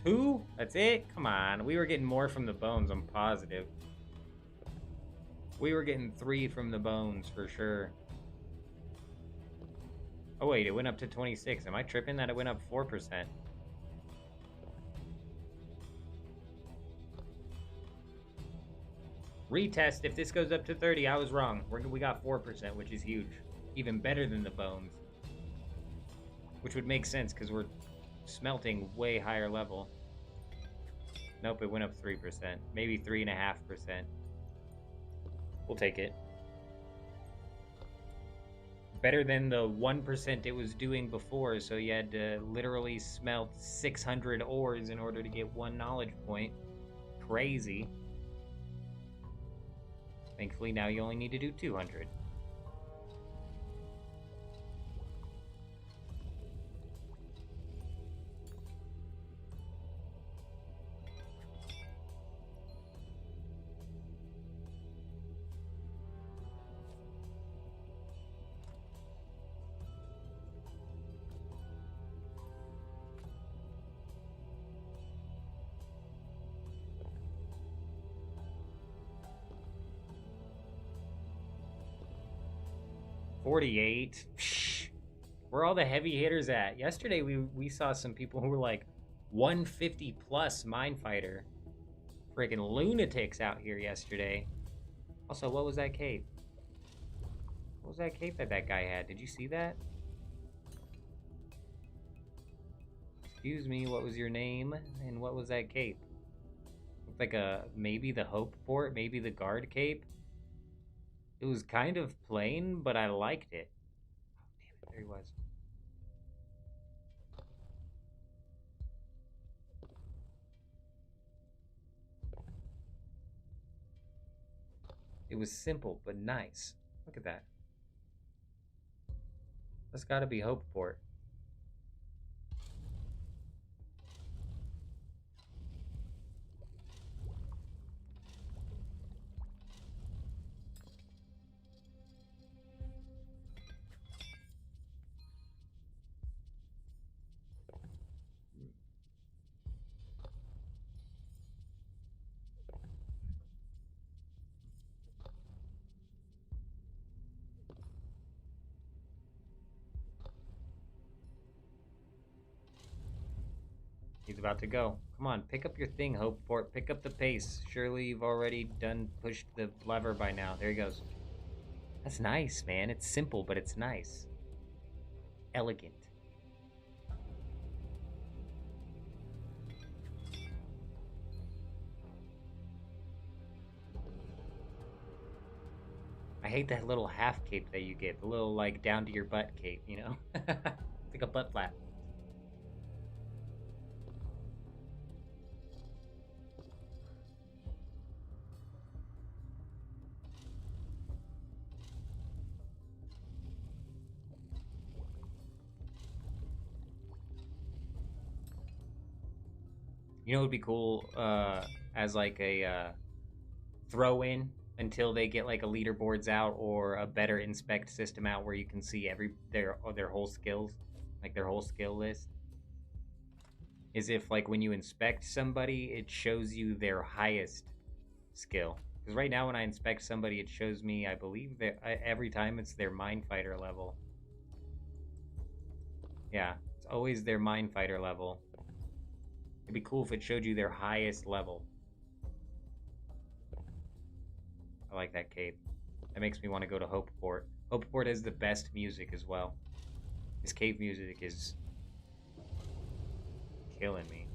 Two? That's it? Come on. We were getting more from the bones, I'm positive. We were getting 3 from the bones for sure. Oh wait, it went up to 26. Am I tripping that it went up 4%? Retest, if this goes up to 30, I was wrong. We got 4%, which is huge. Even better than the bones. Which would make sense, because we're smelting way higher level. Nope, it went up 3%. Maybe 3.5%. We'll take it. Better than the 1% it was doing before, so you had to literally smelt 600 ores in order to get 1 knowledge point. Crazy. Thankfully, now you only need to do 200. $48. Psh, where are all the heavy hitters at? Yesterday we saw some people who were like 150 plus mine fighter. Freaking lunatics out here yesterday. Also, what was that cape? What was that cape that guy had? Did you see that? Excuse me, what was your name? And what was that cape? Looked like maybe the Hope Port, maybe the guard cape. It was kind of plain, but I liked it. Oh, damn it, there he was. It was simple, but nice. Look at that. That's gotta be Hopeport. He's about to go. Come on, pick up your thing, Hopeport. Pick up the pace. Surely you've already pushed the lever by now. There he goes. That's nice, man. It's simple, but it's nice. Elegant. I hate that little half cape that you get. The little, like, down to your butt cape, you know? It's like a butt flap. You know what would be cool as like a throw-in until they get like a leaderboards out or a better inspect system out where you can see their whole skills, like their whole skill list? Is if like when you inspect somebody, it shows you their highest skill. Because right now when I inspect somebody, it shows me, I believe, that every time it's their mine fighter level. Yeah, it's always their mine fighter level. It'd be cool if it showed you their highest level. I like that cape. That makes me want to go to Hopeport. Hopeport has the best music as well. This cave music is killing me.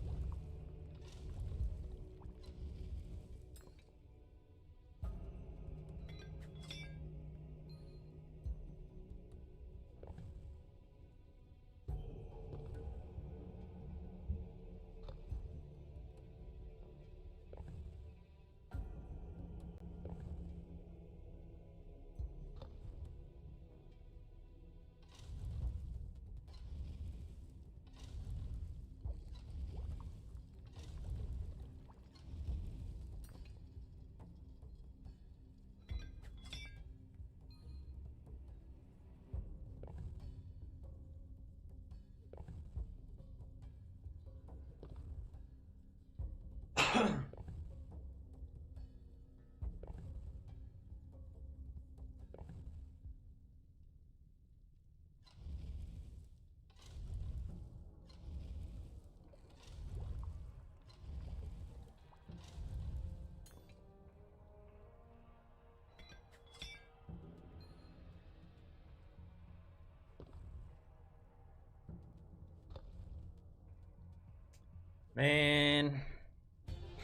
Man,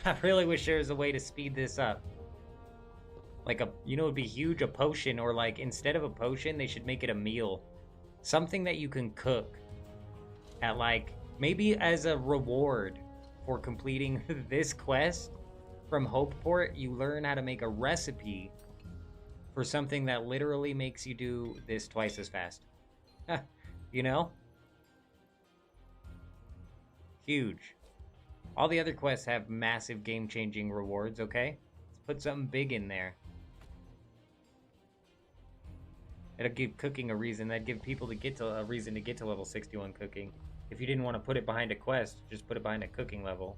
I really wish there was a way to speed this up. Like it'd be huge, a potion, or like instead of a potion, they should make it a meal. Something that you can cook at like, maybe as a reward for completing this quest from Hopeport, you learn how to make a recipe for something that literally makes you do this twice as fast. You know? Huge. All the other quests have massive game-changing rewards, okay? Let's put something big in there. It'll give cooking a reason. That'd give people a reason to get to level 61 cooking. If you didn't want to put it behind a quest, just put it behind a cooking level.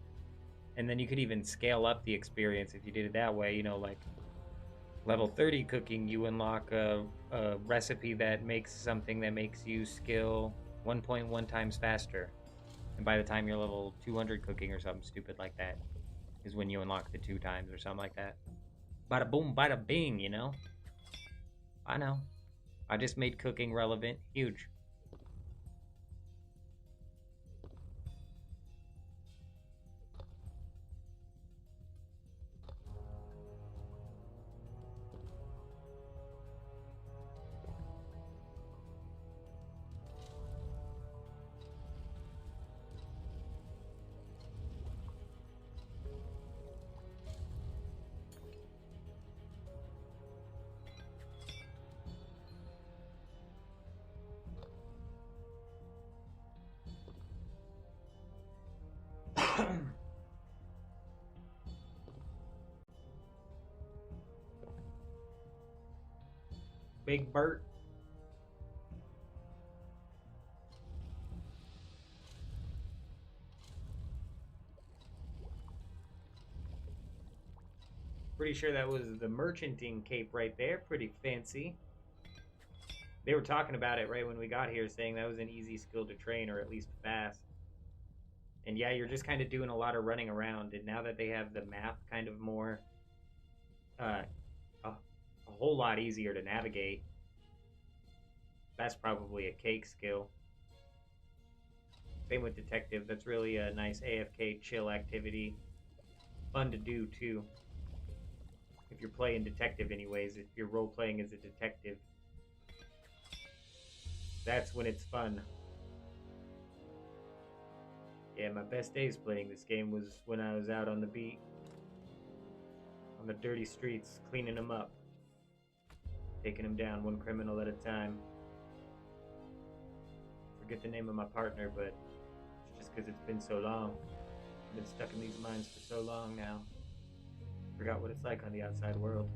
And then you could even scale up the experience if you did it that way. Like level 30 cooking, you unlock a recipe that makes something that makes you skill 1.1 times faster. And by the time you're level 200 cooking or something stupid like that is when you unlock the 2 times or something like that. Bada boom, bada bing, I know. I just made cooking relevant. Huge. Big Bert. Pretty sure that was the merchanting cape right there. Pretty fancy. They were talking about it right when we got here, saying that was an easy skill to train, or at least fast. And yeah, you're just kind of doing a lot of running around. And now that they have the map kind of more, a whole lot easier to navigate, that's probably a cake skill. Same with detective. That's really a nice AFK chill activity. Fun to do too. If you're playing detective anyways, if you're role-playing as a detective, that's when it's fun. Yeah, my best days playing this game was when I was out on the beat. On the dirty streets, cleaning them up. Taking them down one criminal at a time. Forget the name of my partner, but it's just because it's been so long. I've been stuck in these mines for so long now. Forgot what it's like on the outside world.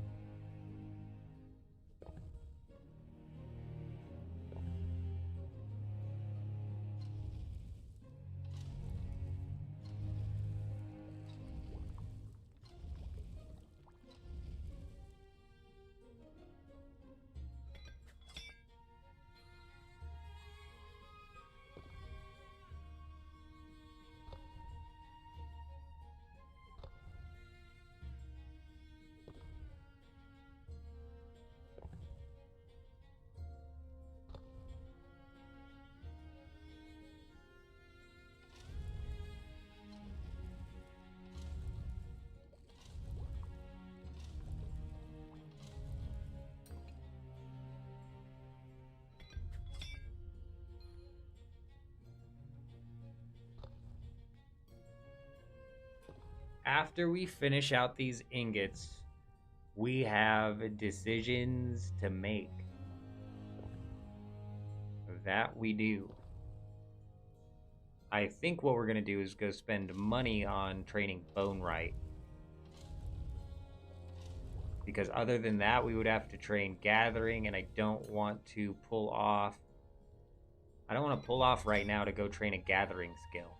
after we finish out these ingots, we have decisions to make. That we do. I think what we're going to do is go spend money on training Bone Right. Because other than that, we would have to train Gathering, and I don't want to pull off... I don't want to pull off right now to go train a Gathering skill.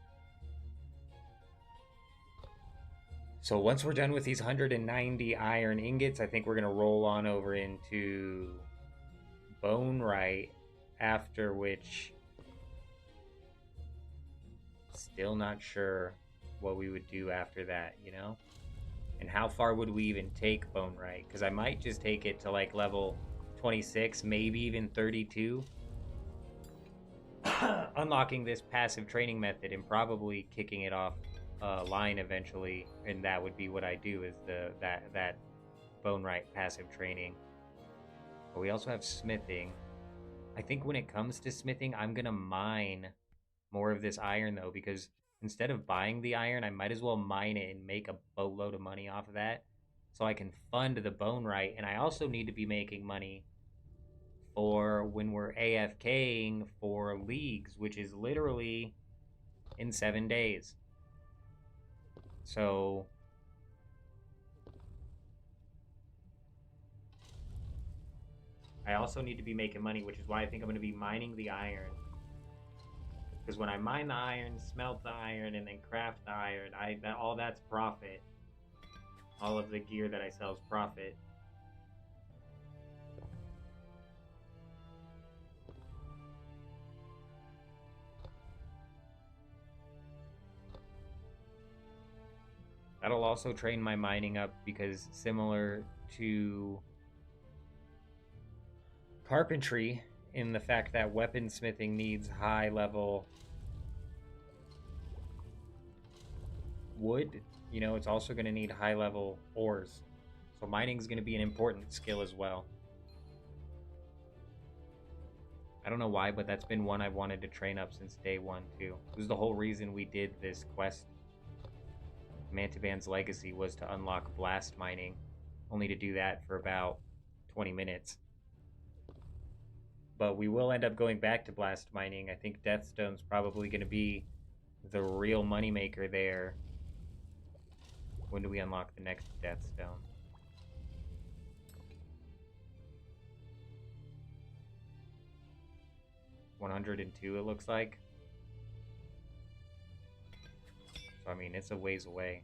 So once we're done with these 190 iron ingots, I think we're going to roll on over into Bone Right, after which... Still not sure what we would do after that, you know? And how far would we even take Bone Right? Because I might just take it to like level 26, maybe even 32. Unlocking this passive training method and probably kicking it off line eventually, and that would be what I do, is that Bone Right passive training. But we also have smithing. I think when it comes to smithing, I'm gonna mine more of this iron though, because instead of buying the iron, I might as well mine it and make a boatload of money off of that, so I can fund the Bone Right. And I also need to be making money for when we're AFKing for leagues, which is literally in 7 days. So I also need to be making money, which is why I think I'm going to be mining the iron. Because when I mine the iron, smelt the iron, and then craft the iron, all that's profit. All of the gear that I sell is profit. That'll also train my mining up, because similar to carpentry, in the fact that weaponsmithing needs high level wood, you know, it's also going to need high level ores. So mining is going to be an important skill as well. I don't know why, but that's been one I've wanted to train up since day one too. It was the whole reason we did this quest. Mantiban's Legacy was to unlock blast mining, only to do that for about 20 minutes. But we will end up going back to blast mining. I think Deathstone's probably going to be the real moneymaker there. When do we unlock the next Deathstone? $102, it looks like. So, I mean, it's a ways away.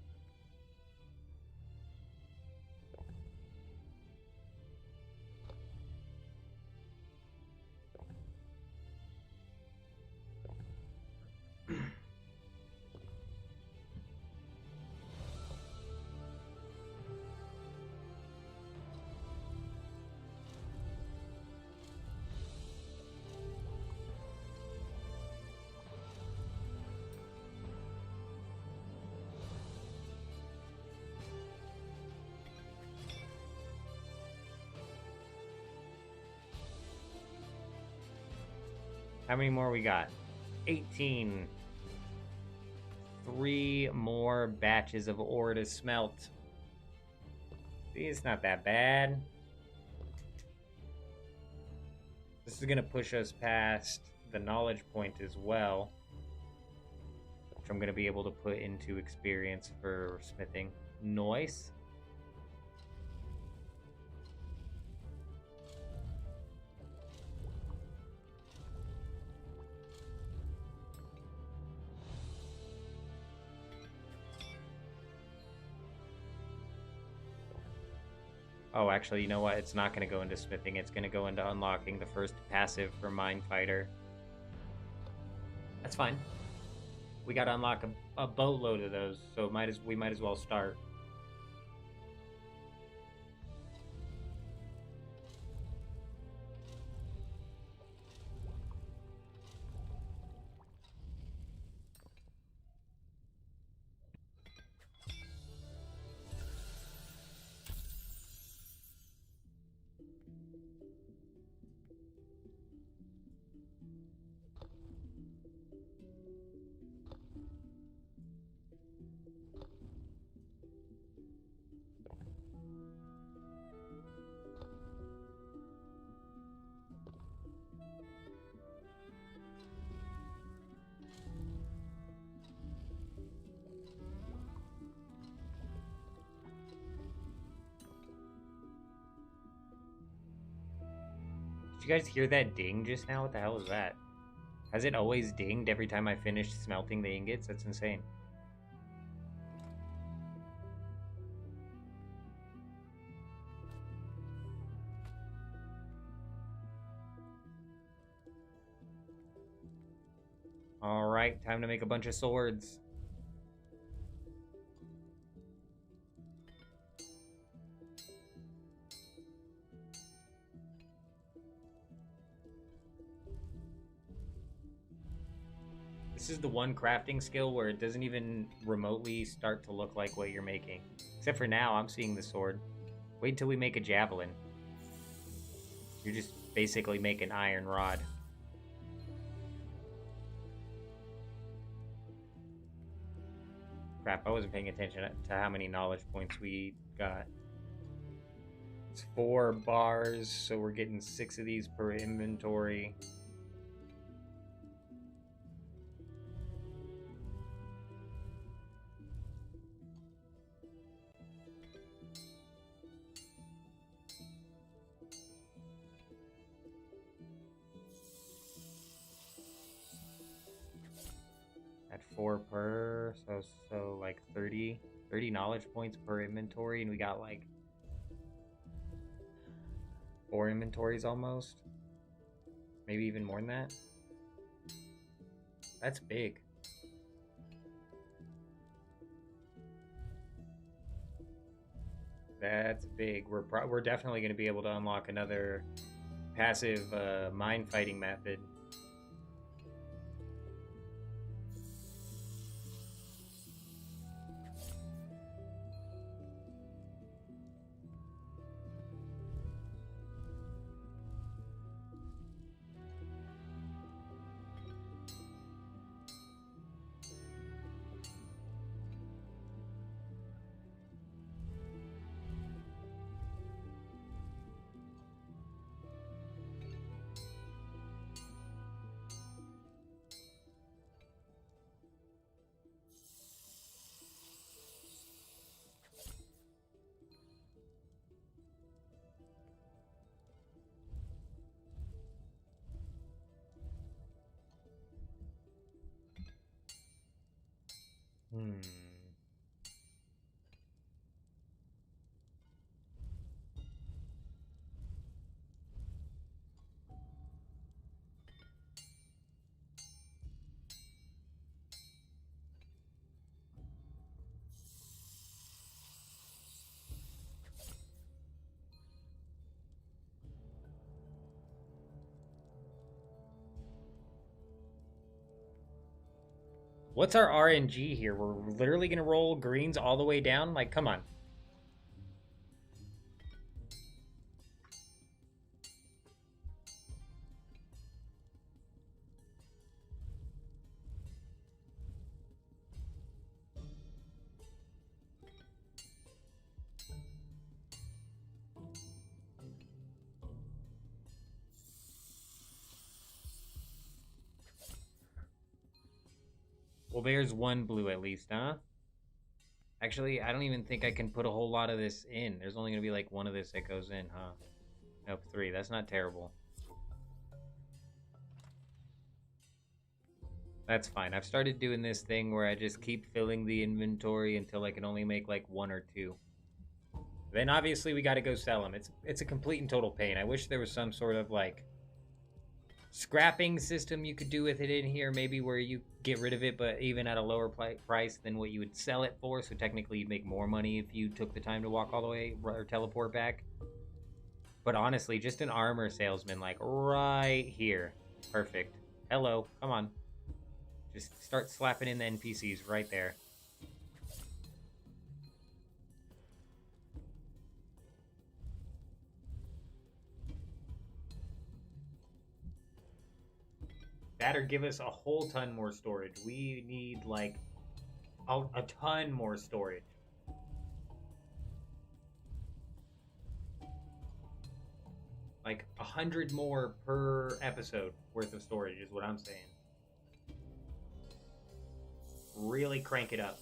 How many more we got? 18. 3 more batches of ore to smelt. See, it's not that bad. This is going to push us past the knowledge point as well, which I'm going to be able to put into experience for smithing. Nice. Oh, actually, you know what? It's not going to go into smithing. It's going to go into unlocking the first passive for Mine Fighter. That's fine. We got to unlock a boatload of those, so we might as well start. Did you guys hear that ding just now? What the hell is that? Has it always dinged every time I finish smelting the ingots? That's insane. Alright, time to make a bunch of swords. This is the one crafting skill where it doesn't even remotely start to look like what you're making. Except for now, I'm seeing the sword. Wait until we make a javelin. You're just basically making iron rod. Crap, I wasn't paying attention to how many knowledge points we got. It's 4 bars, so we're getting 6 of these per inventory. At 4 per, so like 30 knowledge points per inventory, and we got like 4 inventories almost. Maybe even more than that. That's big. That's big. We're definitely going to be able to unlock another passive mine fighting method. What's our RNG here? We're literally gonna roll greens all the way down? Like, come on. Well, there's 1 blue at least, huh? Actually, I don't even think I can put a whole lot of this in. There's only gonna be like 1 of this that goes in, huh? Nope, 3. That's not terrible. That's fine. I've started doing this thing where I just keep filling the inventory until I can only make like 1 or 2. Then obviously we gotta go sell them. It's a complete and total pain. I wish there was some sort of like scrapping system you could do with it in here, maybe where you get rid of it, but even at a lower price than what you would sell it for, so technically you'd make more money if you took the time to walk all the way or teleport back. But honestly, just an armor salesman, like right here. Perfect. Hello, come on. Just start slapping in the NPCs right there. That or give us a whole ton more storage. We need like a ton more storage. Like 100 more per episode worth of storage is what I'm saying. Really crank it up.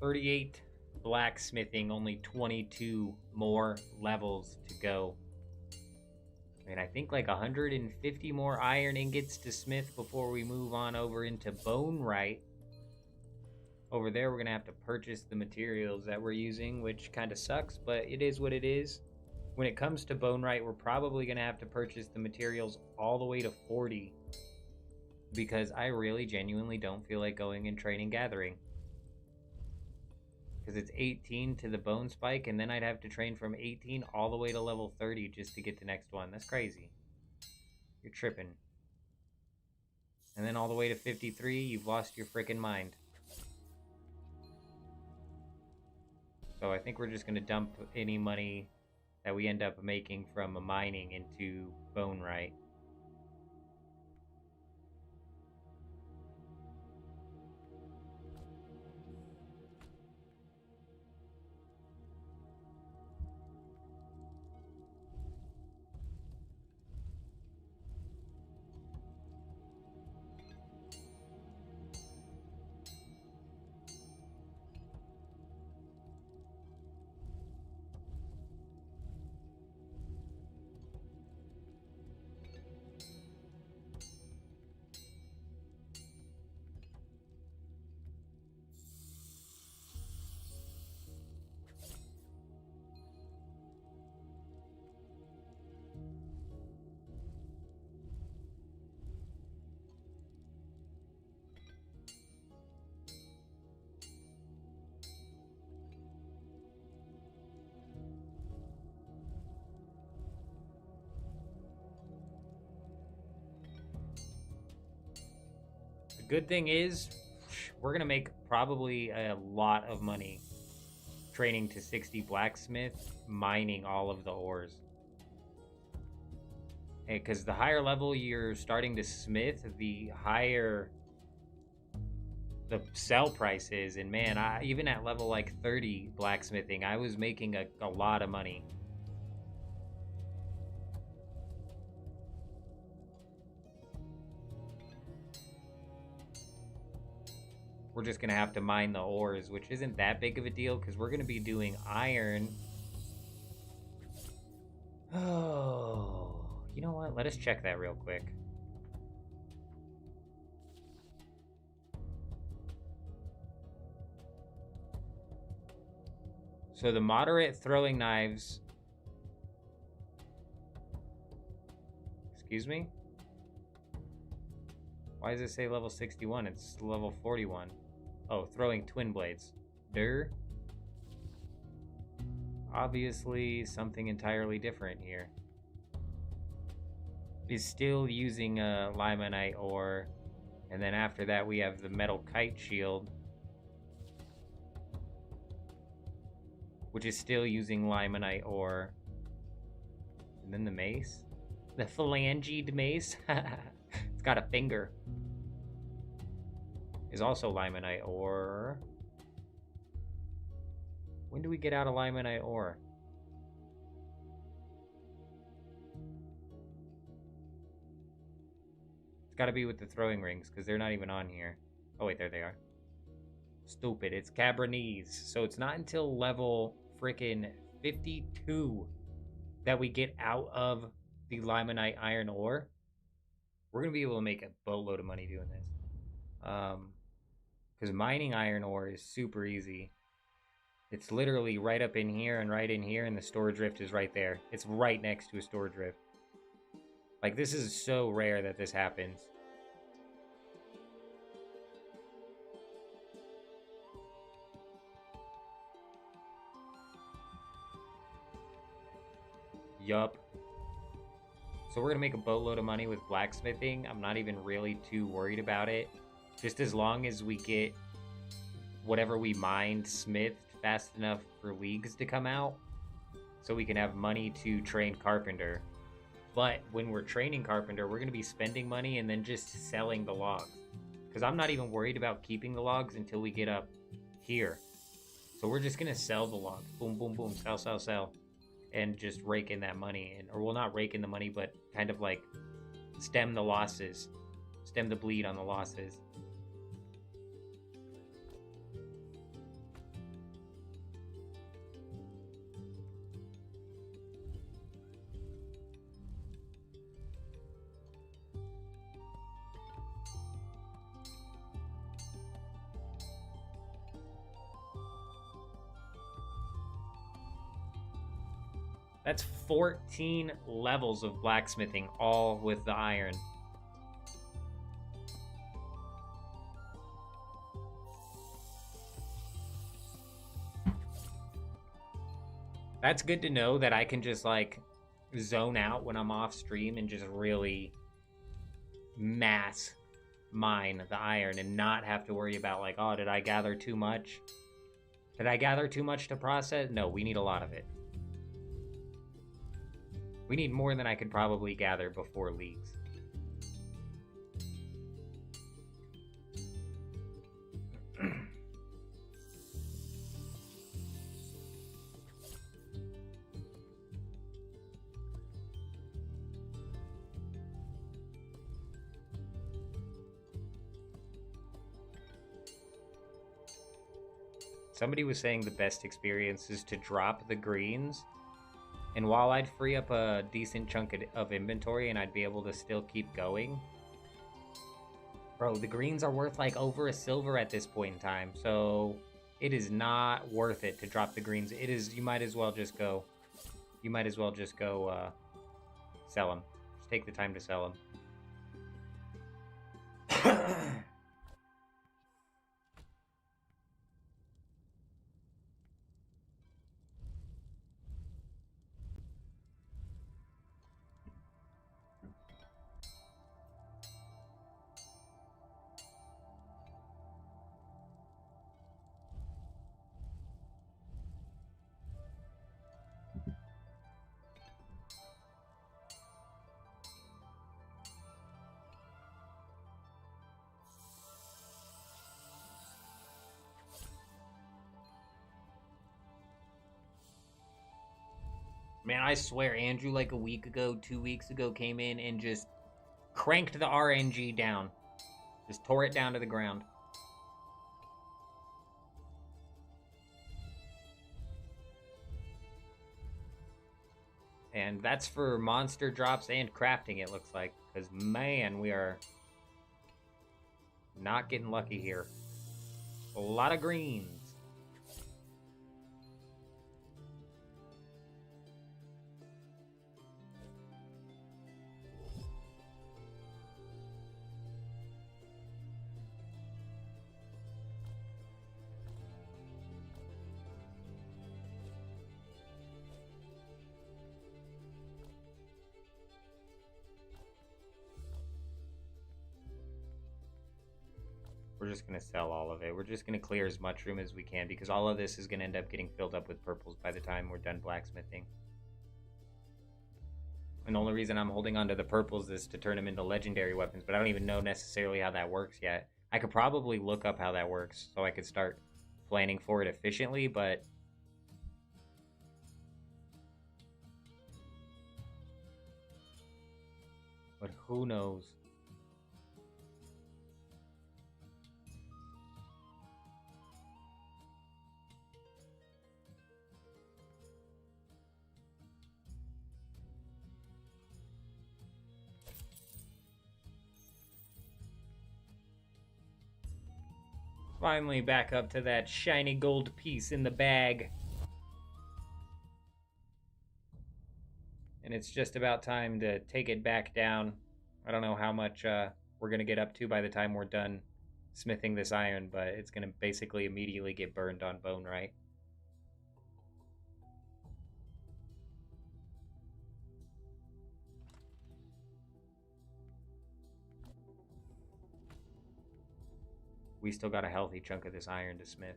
38 blacksmithing, only 22 more levels to go. And I think like 150 more iron ingots to smith before we move on over into Bonerite. Over there, we're going to have to purchase the materials that we're using, which kind of sucks, but it is what it is. When it comes to Bonerite, we're probably going to have to purchase the materials all the way to 40. Because I really genuinely don't feel like going and training gathering. Because it's 18 to the bone spike, and then I'd have to train from 18 all the way to level 30 just to get the next one. That's crazy. You're tripping. And then all the way to 53, you've lost your freaking mind. So I think we're just going to dump any money that we end up making from mining into Bonerite. Good thing is, we're going to make probably a lot of money training to 60 blacksmith, mining all of the ores. Because the higher level you're starting to smith, the higher the sell price is. And man, even at level like 30 blacksmithing, I was making a lot of money. We're just going to have to mine the ores, which isn't that big of a deal because we're going to be doing iron. Oh, you know what? Let us check that real quick. So the moderate throwing knives... Excuse me? Why does it say level 61? It's level 41. Oh, throwing twin blades. Durr. Obviously, something entirely different here. Is still using limonite ore. And then after that, we have the metal kite shield, which is still using limonite ore. And then the mace. The phalanged mace. It's got a finger. Is also limonite ore. When do we get out of limonite ore? It's got to be with the throwing rings, because they're not even on here. Oh wait, there they are. Stupid, it's Cabrinese. So it's not until level frickin' 52 that we get out of the limonite iron ore. We're going to be able to make a boatload of money doing this. Because mining iron ore is super easy. It's literally right up in here and right in here, and the storage rift is right there. It's right next to a storage rift. Like, this is so rare that this happens. Yup. So we're going to make a boatload of money with blacksmithing. I'm not even really too worried about it. Just as long as we get whatever we mined smithed fast enough for leagues to come out, so we can have money to train carpenter. But when we're training carpenter, we're going to be spending money and then just selling the logs. Because I'm not even worried about keeping the logs until we get up here. So we're just going to sell the logs. Boom, boom, boom. Sell, sell, sell. And just rake in that money. Or well, not rake in the money, but kind of like stem the losses. Stem the bleed on the losses. That's 14 levels of blacksmithing, all with the iron. That's good to know that I can just, like, zone out when I'm off stream and just really mass mine the iron and not have to worry about, like, oh, did I gather too much? Did I gather too much to process? No, we need a lot of it. We need more than I could probably gather before leagues. Somebody was saying the best experience is to drop the greens, and while I'd free up a decent chunk of inventory and I'd be able to still keep going. Bro, the greens are worth like over a silver at this point in time, so it is not worth it to drop the greens. It is, you might as well just go sell them. Just take the time to sell them. Man, I swear, Andrew, like a week ago, 2 weeks ago, came in and just cranked the RNG down. Just tore it down to the ground. And that's for monster drops and crafting, it looks like. Because, man, we are not getting lucky here. A lot of greens. We're just going to sell all of it. We're just going to clear as much room as we can because all of this is going to end up getting filled up with purples by the time we're done blacksmithing. And the only reason I'm holding on to the purples is to turn them into legendary weapons, but I don't even know necessarily how that works yet. I could probably look up how that works so I could start planning for it efficiently, but who knows? Finally back up to that shiny gold piece in the bag. And it's just about time to take it back down. I don't know how much we're going to get up to by the time we're done smithing this iron, but it's going to basically immediately get burned on bone, right? We still got a healthy chunk of this iron to smith.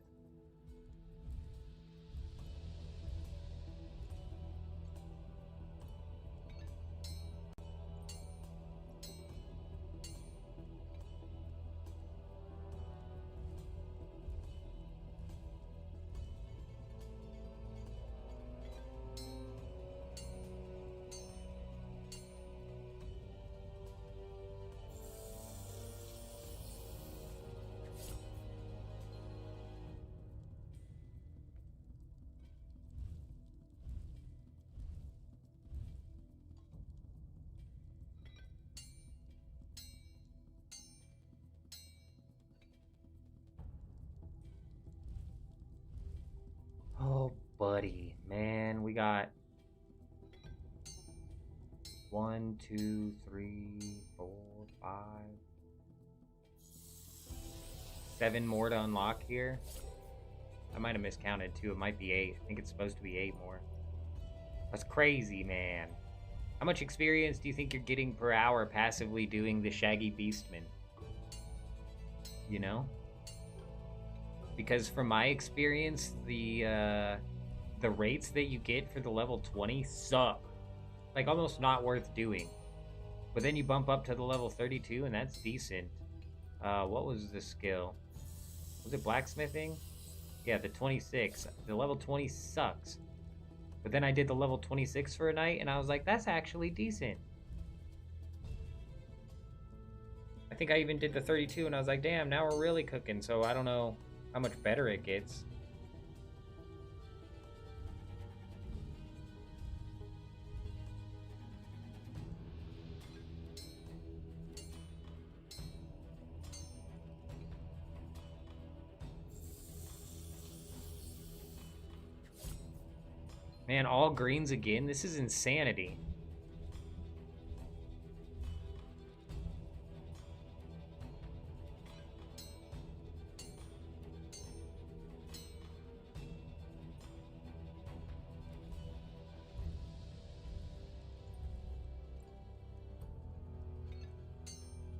Oh, buddy, man, we got 1, 2, 3, 4, 5, 7 more to unlock here. I might have miscounted too. It might be 8. I think it's supposed to be 8 more. That's crazy, man. How much experience do you think you're getting per hour passively doing the Shaggy Beastman? You know? Because from my experience, the rates that you get for the level 20 suck. Like, almost not worth doing. But then you bump up to the level 32, and that's decent. What was the skill? Was it blacksmithing? Yeah, the 26. The level 20 sucks. But then I did the level 26 for a night, and I was like, that's actually decent. I think I even did the 32, and I was like, damn, now we're really cooking. So I don't know how much better it gets. Man, all greens again? This is insanity.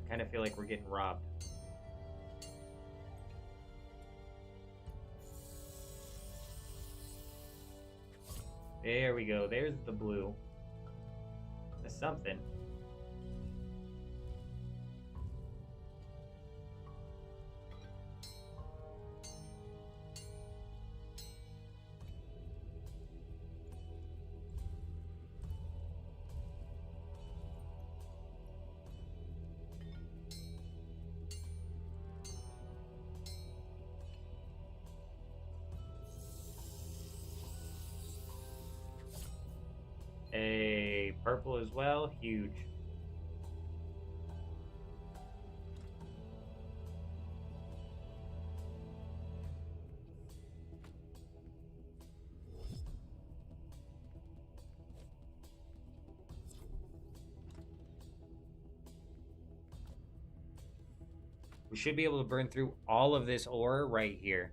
I kind of feel like we're getting robbed. There we go. There's the blue. That's something. A purple as well, huge. We should be able to burn through all of this ore right here.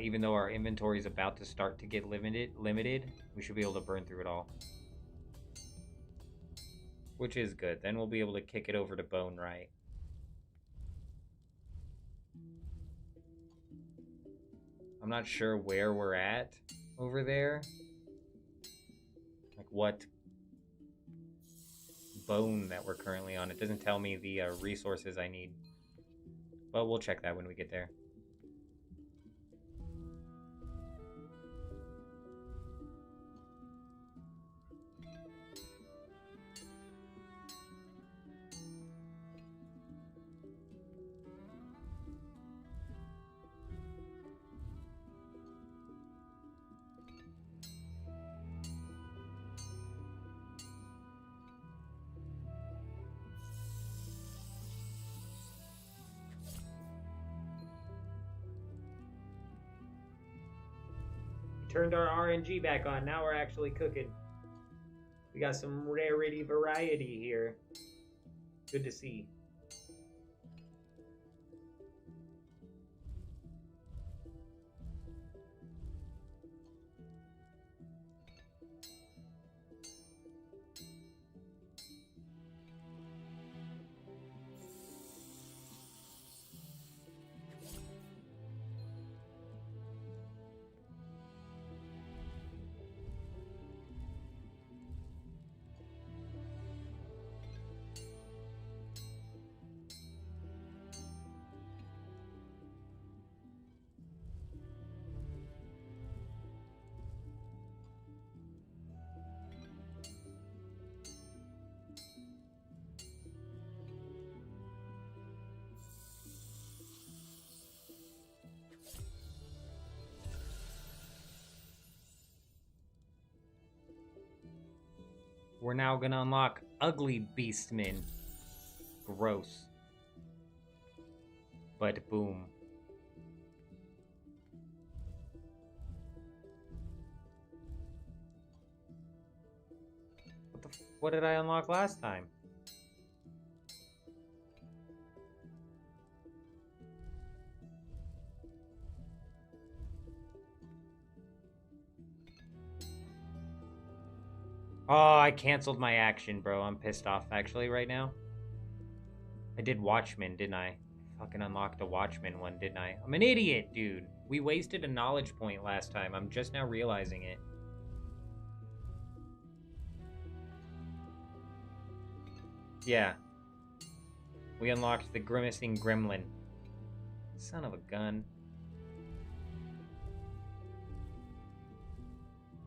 Even though our inventory is about to start to get limited, we should be able to burn through it all. Which is good. Then we'll be able to kick it over to bone right. I'm not sure where we're at over there. Like what bone that we're currently on. It doesn't tell me the resources I need. But we'll check that when we get there. Turned our RNG back on. Now we're actually cooking. We got some rarity variety here. Good to see. We're now gonna unlock Ugly Beastman. Gross. But boom. What did I unlock last time? Oh, I canceled my action, bro. I'm pissed off actually right now. I did Watchmen, didn't I? Fucking unlocked a Watchmen one, didn't I? I'm an idiot, dude. We wasted a knowledge point last time. I'm just now realizing it. Yeah. We unlocked the Grimacing Gremlin. Son of a gun.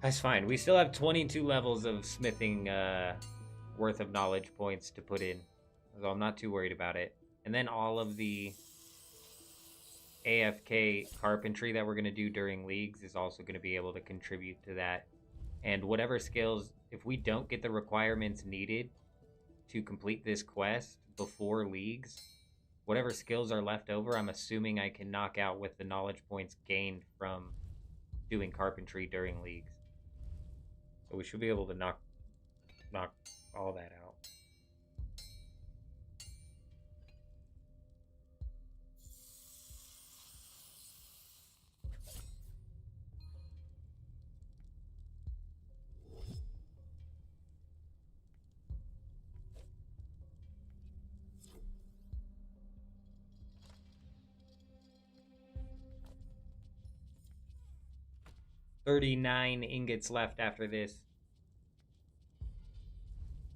That's fine. We still have 22 levels of smithing worth of knowledge points to put in. So I'm not too worried about it. And then all of the AFK carpentry that we're going to do during leagues is also going to be able to contribute to that. And whatever skills, if we don't get the requirements needed to complete this quest before leagues, whatever skills are left over, I'm assuming I can knock out with the knowledge points gained from doing carpentry during leagues. So we should be able to knock all that out. $39 ingots left after this.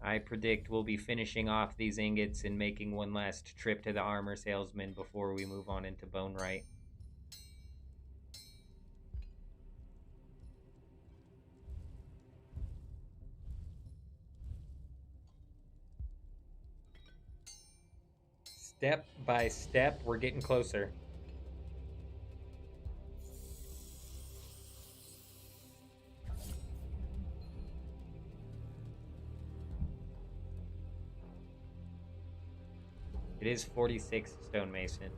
I predict we'll be finishing off these ingots and making one last trip to the armor salesman before we move on into Bonewright. Step by step, we're getting closer. It is 46 stonemason.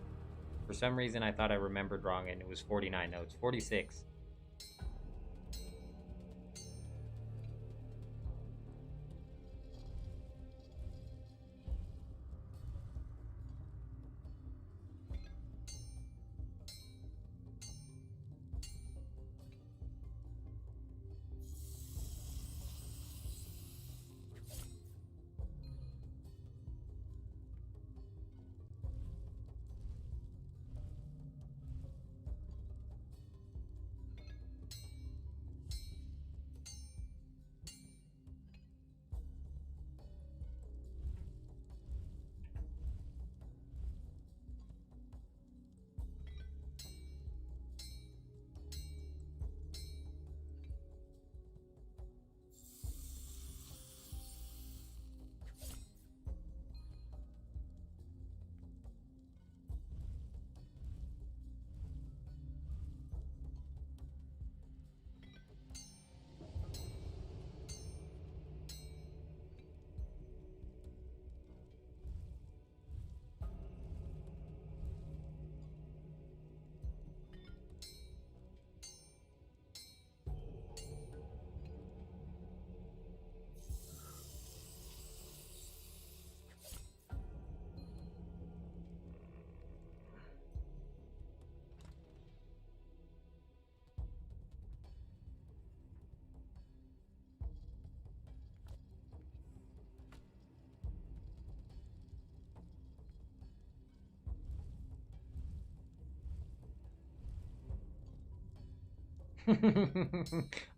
For some reason, I thought I remembered wrong, and it was 49. No, it's 46.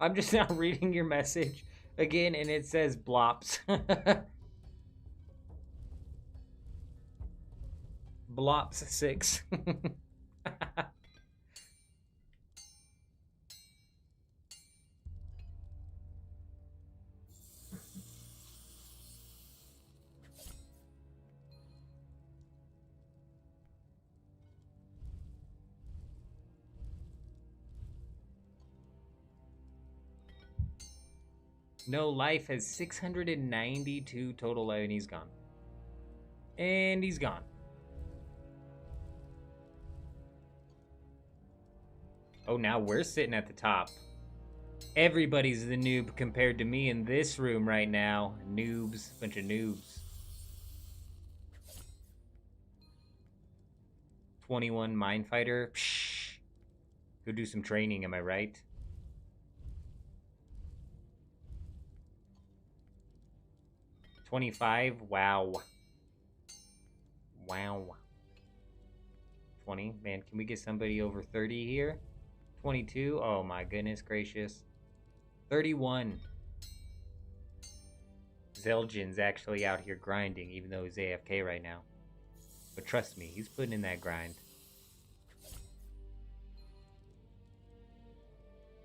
I'm just now reading your message again, and it says blops. Blops 6. No Life has 692 total life, and he's gone. And he's gone. Oh, now we're sitting at the top. Everybody's the noob compared to me in this room right now. Noobs. Bunch of noobs. 21 Minefighter. Psh. Go do some training, am I right? $25? Wow. Wow. 20? Man, can we get somebody over 30 here? 22? Oh my goodness gracious. 31. Zeljin's actually out here grinding, even though he's AFK right now. But trust me, he's putting in that grind.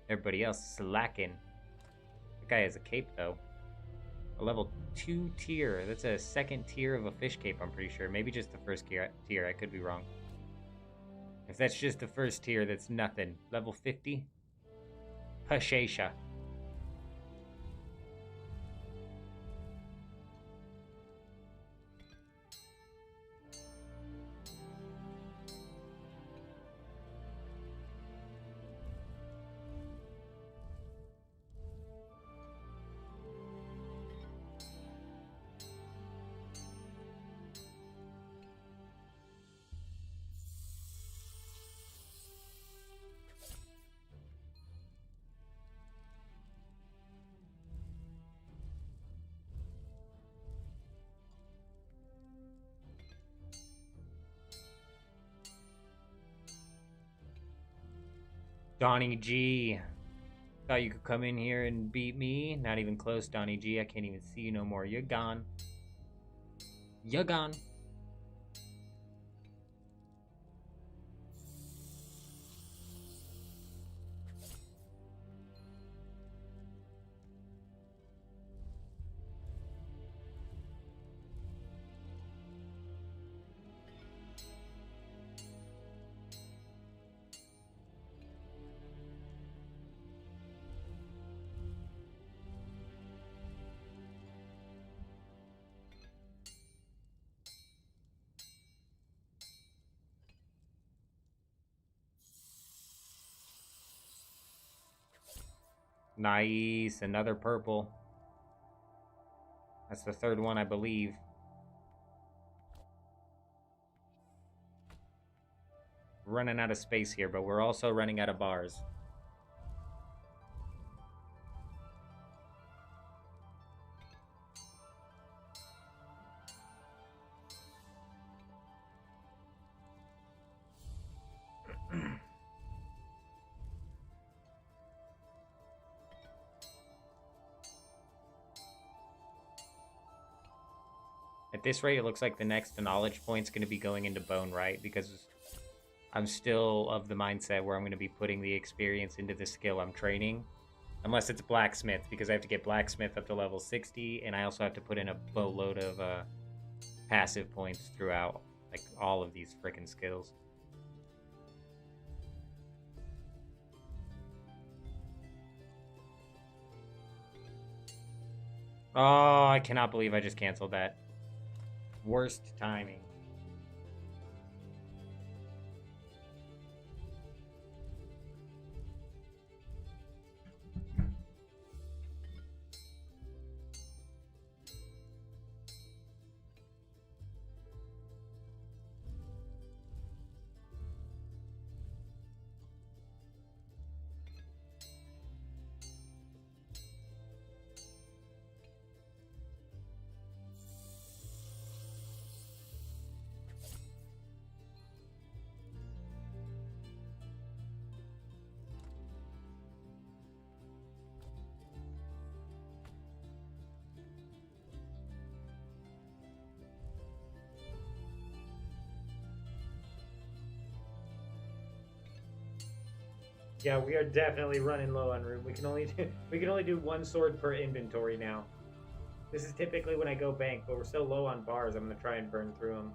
Everybody else is slacking. That guy has a cape, though. A level 2 tier. That's a second tier of a fish cape, I'm pretty sure. Maybe just the first tier. I could be wrong. If that's just the first tier, that's nothing. Level 50? Pashasha. Donnie G. Thought you could come in here and beat me. Not even close, Donnie G. I can't even see you no more. You're gone. You're gone. Nice, another purple. That's the third one, I believe. Running out of space here, but we're also running out of bars. At this rate, it looks like the next knowledge point's going to be going into bone, right? Because I'm still of the mindset where I'm going to be putting the experience into the skill I'm training. Unless it's blacksmith, because I have to get blacksmith up to level 60, and I also have to put in a boatload of passive points throughout, like, all of these frickin' skills. Oh, I cannot believe I just canceled that. Worst timing. Yeah, we are definitely running low on room. We can only do one sword per inventory now. This is typically when I go bank, but we're so low on bars, I'm gonna try and burn through them.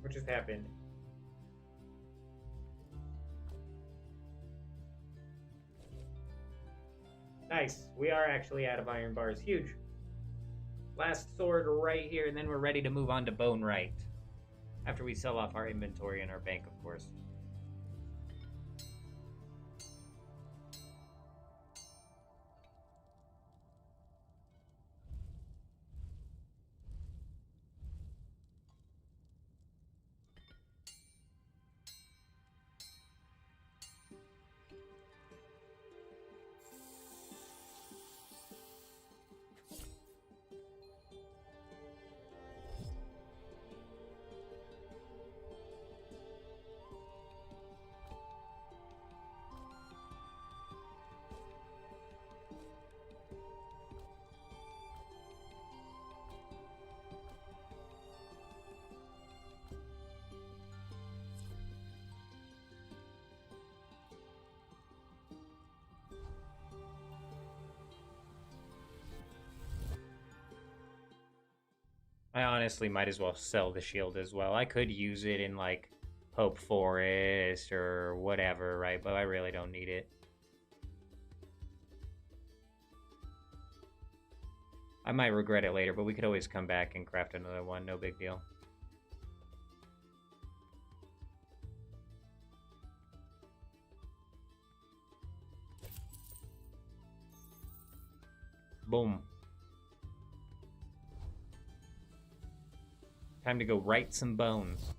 What just happened? Nice. We are actually out of iron bars. Huge. Last sword right here, and then we're ready to move on to bone right. After we sell off our inventory and our bank, of course. I honestly might as well sell the shield as well. I could use it in, like, Hope Forest or whatever, right? But I really don't need it. I might regret it later, but we could always come back and craft another one. No big deal. Boom. Time to go right some bones.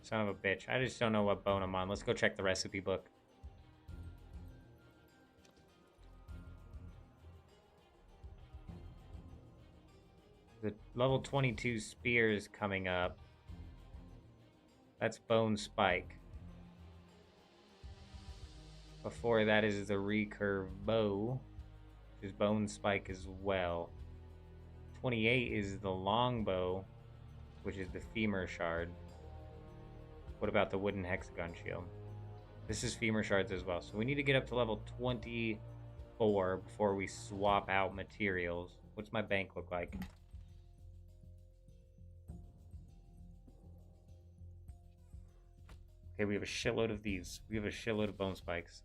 Son of a bitch. I just don't know what bone I'm on. Let's go check the recipe book. The level 22 spear is coming up. That's bone spike. Before that is the recurve bow, which is bone spike as well. 28 is the longbow, which is the femur shard. What about the wooden hexagon shield? This is femur shards as well. So we need to get up to level 24 before we swap out materials. What's my bank look like? Okay, we have a shitload of these. We have a shitload of bone spikes.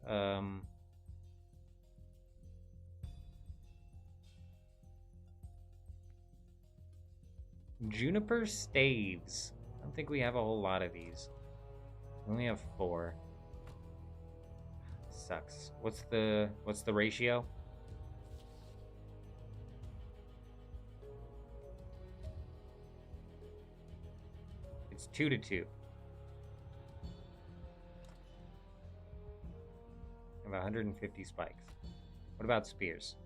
Juniper staves. I don't think we have a whole lot of these. We only have 4. Sucks. What's the ratio? It's 2 to 2. I have 150 spikes. What about spears?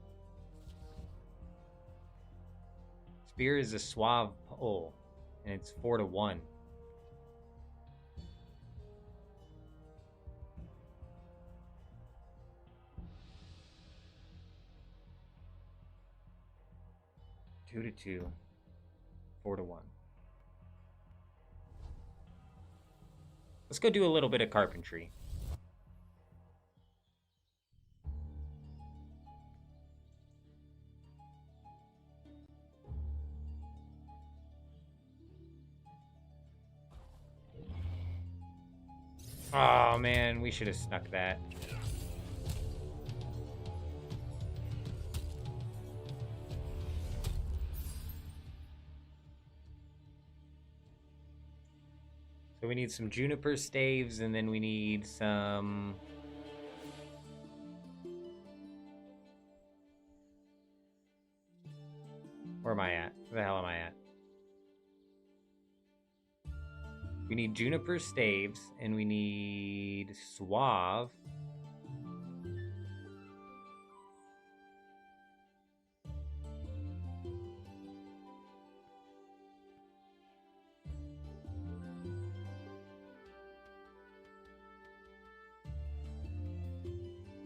Spear is a suave pole, and it's 4 to 1. Two to 2, 4 to 1. Let's go do a little bit of carpentry. Oh man, we should have snuck that. So we need some juniper staves, and then we need some... Where am I at? Where the hell am I at? We need juniper staves, and we need suave.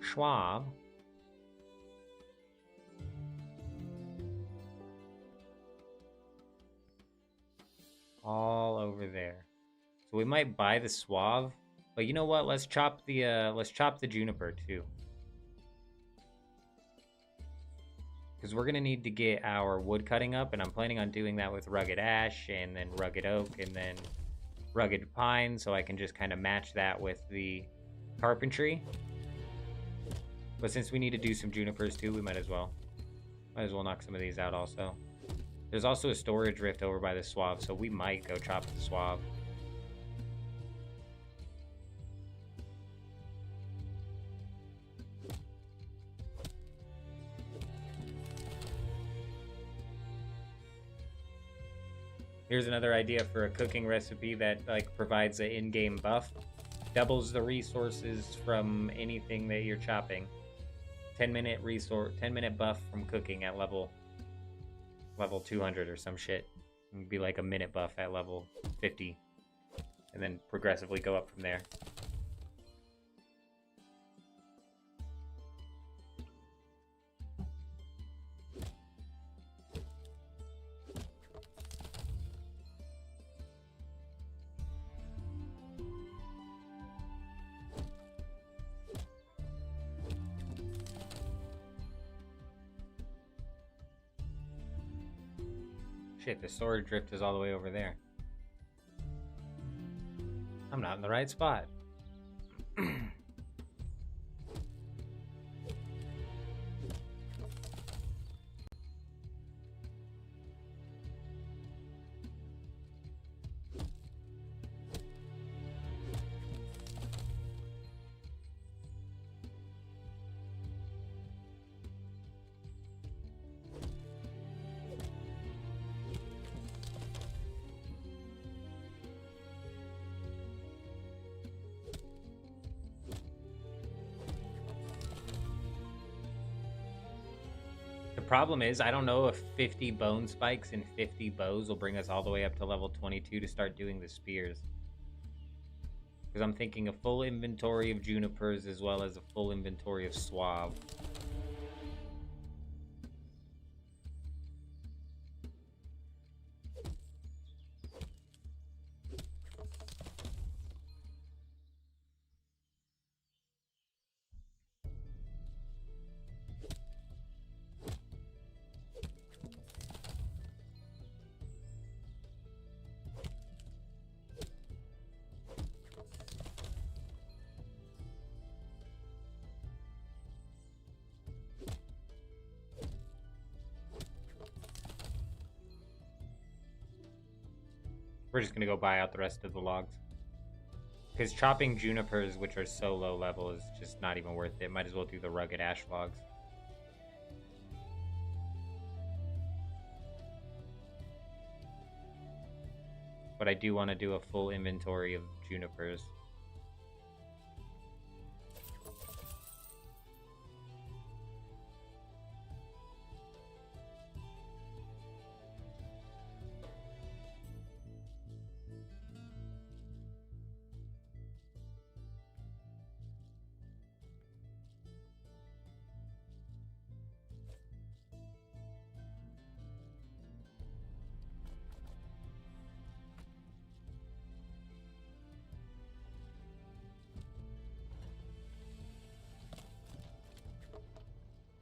Schwab. All over there. So we might buy the suave, but you know what? Let's chop the juniper too. Because we're gonna need to get our wood cutting up, and I'm planning on doing that with rugged ash and then rugged oak and then rugged pine, so I can just kind of match that with the carpentry. But since we need to do some junipers too, we might as well knock some of these out also. There's also a storage rift over by the suave, so we might go chop the suave. Here's another idea for a cooking recipe that like provides an in-game buff. Doubles the resources from anything that you're chopping. 10-minute buff from cooking at level 200 or some shit. It'd be like a minute buff at level 50. And then progressively go up from there. Shit, the storage drift is all the way over there. I'm not in the right spot. Problem is, I don't know if 50 bone spikes and 50 bows will bring us all the way up to level 22 to start doing the spears. Because I'm thinking a full inventory of junipers as well as a full inventory of suave. We're just gonna go buy out the rest of the logs. Because chopping junipers, which are so low level, is just not even worth it. Might as well do the rugged ash logs. But I do want to do a full inventory of junipers.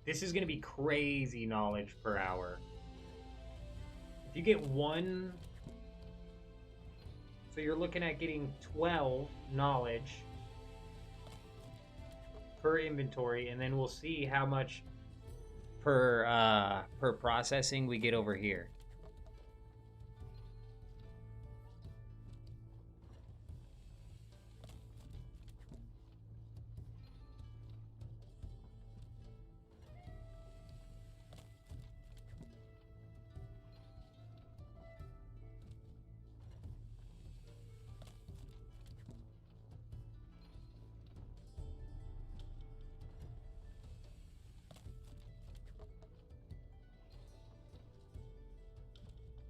This is going to be crazy knowledge per hour. If you get one... So you're looking at getting 12 knowledge per inventory, and then we'll see how much per processing we get over here.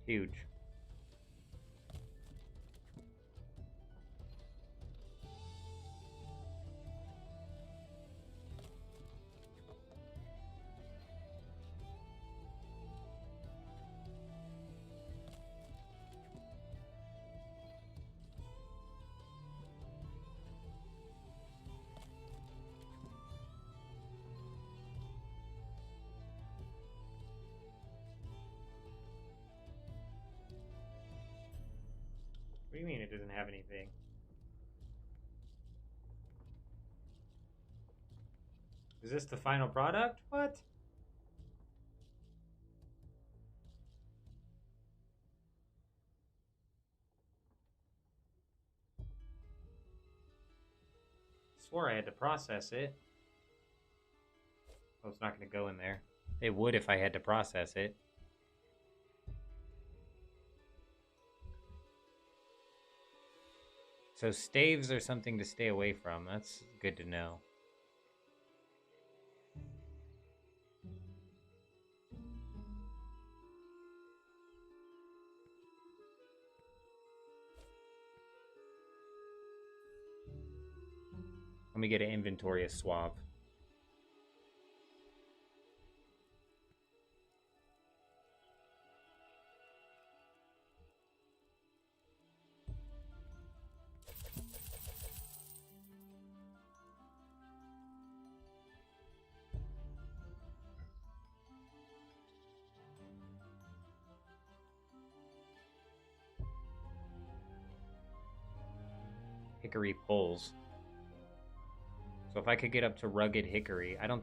Huge. What do you mean it doesn't have anything? Is this the final product? What? Swore I had to process it. Oh, it's not going to go in there. It would if I had to process it. So staves are something to stay away from. That's good to know. Let me get an inventory of Suave. Hickory poles. So if I could get up to rugged hickory, I don't...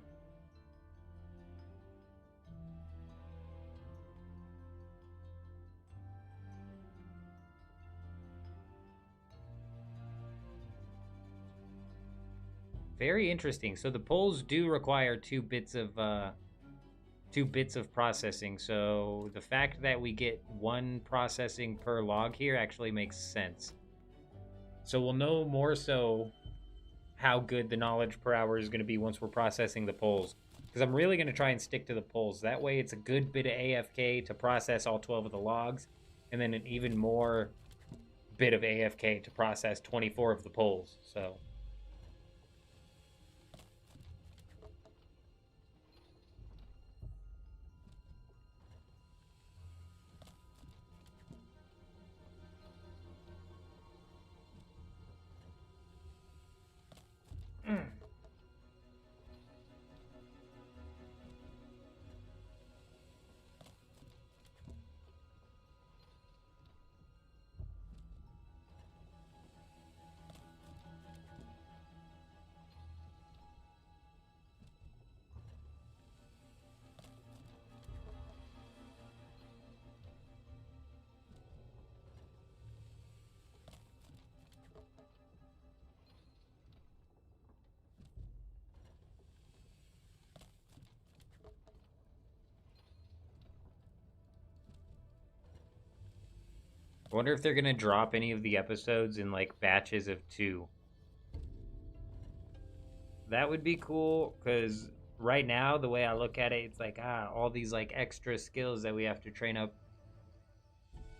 Very interesting. So the poles do require two bits of processing. So the fact that we get one processing per log here actually makes sense. So we'll know more so how good the knowledge per hour is going to be once we're processing the poles. Because I'm really going to try and stick to the poles. That way it's a good bit of AFK to process all 12 of the logs. And then an even more bit of AFK to process 24 of the poles. So... I wonder if they're going to drop any of the episodes in, like, batches of 2. That would be cool, because right now, the way I look at it, it's like, all these, like, extra skills that we have to train up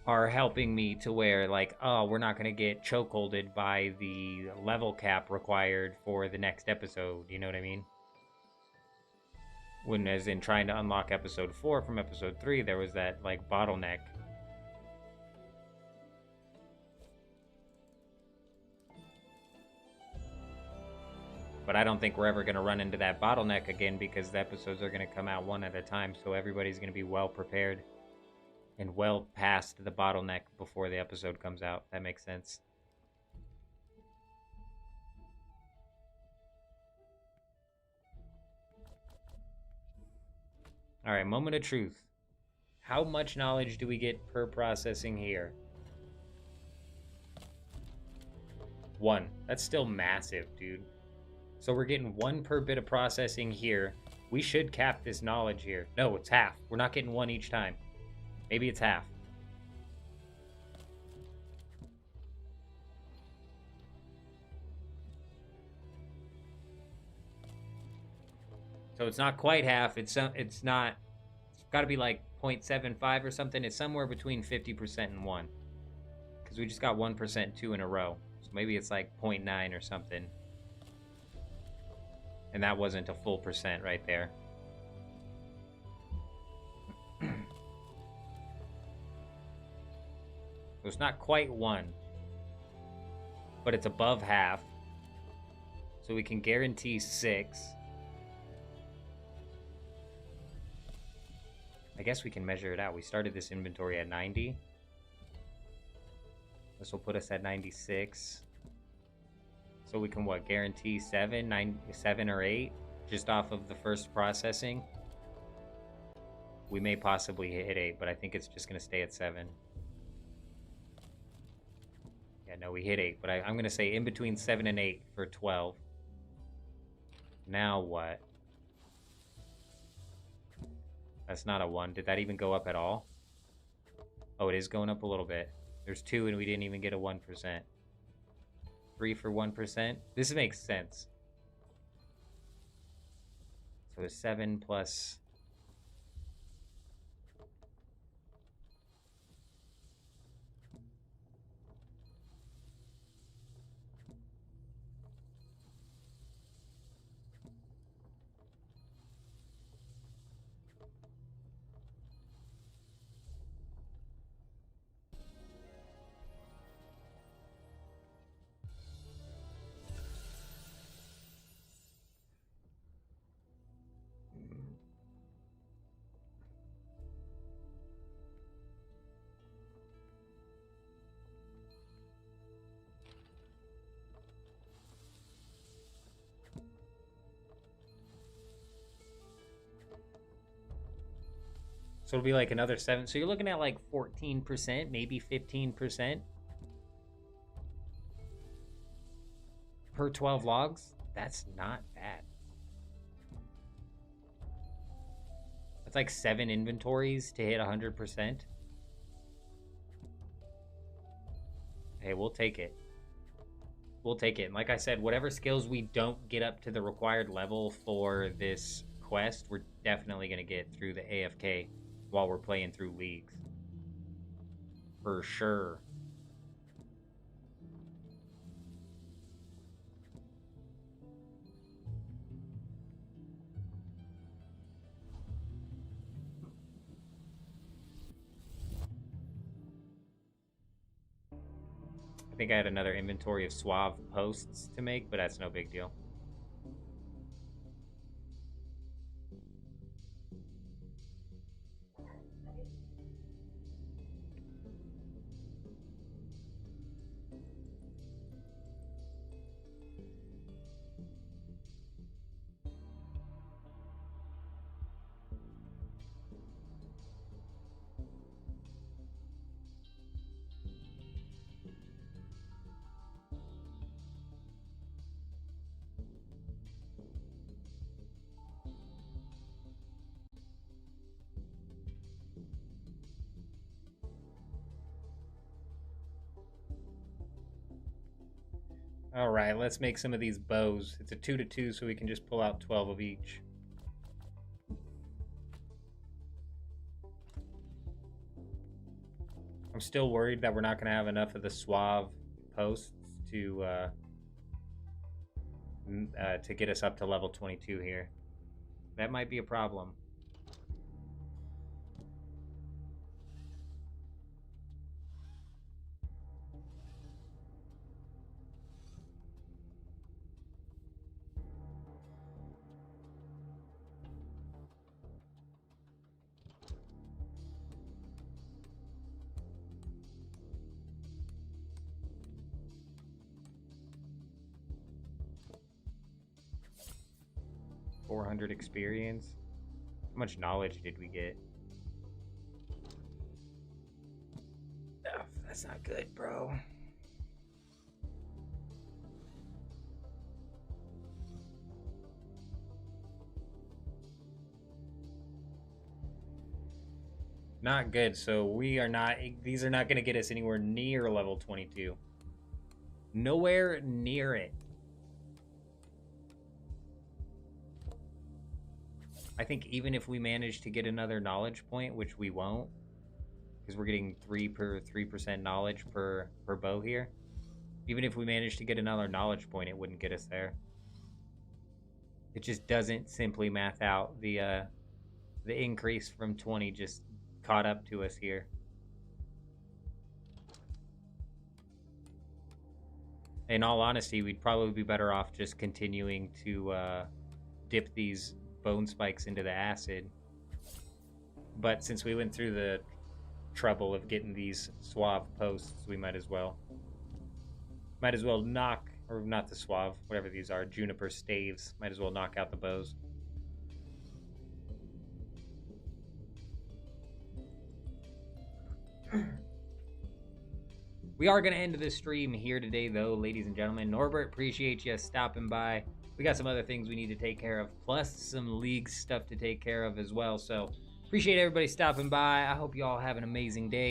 are helping me to where, like, oh, we're not going to get chokeholded by the level cap required for the next episode, you know what I mean? When, as in trying to unlock episode 4 from episode 3, there was that, like, bottleneck. But I don't think we're ever going to run into that bottleneck again because the episodes are going to come out one at a time. So everybody's going to be well prepared and well past the bottleneck before the episode comes out. That makes sense. All right, moment of truth. How much knowledge do we get per processing here? 1. That's still massive, dude. So we're getting 1 per bit of processing here. We should cap this knowledge here. No, it's half. We're not getting 1 each time. Maybe it's half. So it's not quite half. It's not. Got to be like 0.75 or something. It's somewhere between 50% and 1. Because we just got 1% 2 in a row. So maybe it's like 0.9 or something. And that wasn't a full percent right there. So it's not quite 1. But it's above half. So we can guarantee 6. I guess we can measure it out. We started this inventory at 90. This will put us at 96. So we can, what, guarantee 7 or 8 just off of the first processing. We may possibly hit 8, but I think it's just going to stay at 7. Yeah, no, we hit 8, but I'm going to say in between 7 and 8 for 12. Now what? That's not a 1. Did that even go up at all? Oh, it is going up a little bit. There's 2 and we didn't even get a 1%. 3 for 1%. This makes sense. So it's 7 plus... So it'll be like another 7. So you're looking at like 14%, maybe 15% per 12 logs. That's not bad. That's like 7 inventories to hit 100%. Hey, we'll take it. We'll take it. And like I said, whatever skills we don't get up to the required level for this quest, we're definitely going to get through the AFK while we're playing through leagues. For sure. I think I had another inventory of suave posts to make, but that's no big deal. All right, let's make some of these bows. It's a 2-2, so we can just pull out 12 of each. I'm still worried that we're not going to have enough of the suave posts to get us up to level 22 here. That might be a problem. .400 experience. How much knowledge did we get? Oh, that's not good, bro. Not good. So we are not, these are not going to get us anywhere near level 22. Nowhere near it. I think even if we manage to get another knowledge point, which we won't, because we're getting 3% knowledge per bow here. Even if we manage to get another knowledge point, it wouldn't get us there. It just doesn't simply math out. The increase from 20 just caught up to us here. In all honesty, we'd probably be better off just continuing to dip these bone spikes into the acid. But since we went through the trouble of getting these suave posts, we might as well knock, or not the suave, whatever these are, juniper staves. Might as well knock out the bows. We are going to end this stream here today, though, ladies and gentlemen. Norbert, appreciate you stopping by. We got some other things we need to take care of, plus some league stuff to take care of as well. So appreciate everybody stopping by. I hope you all have an amazing day.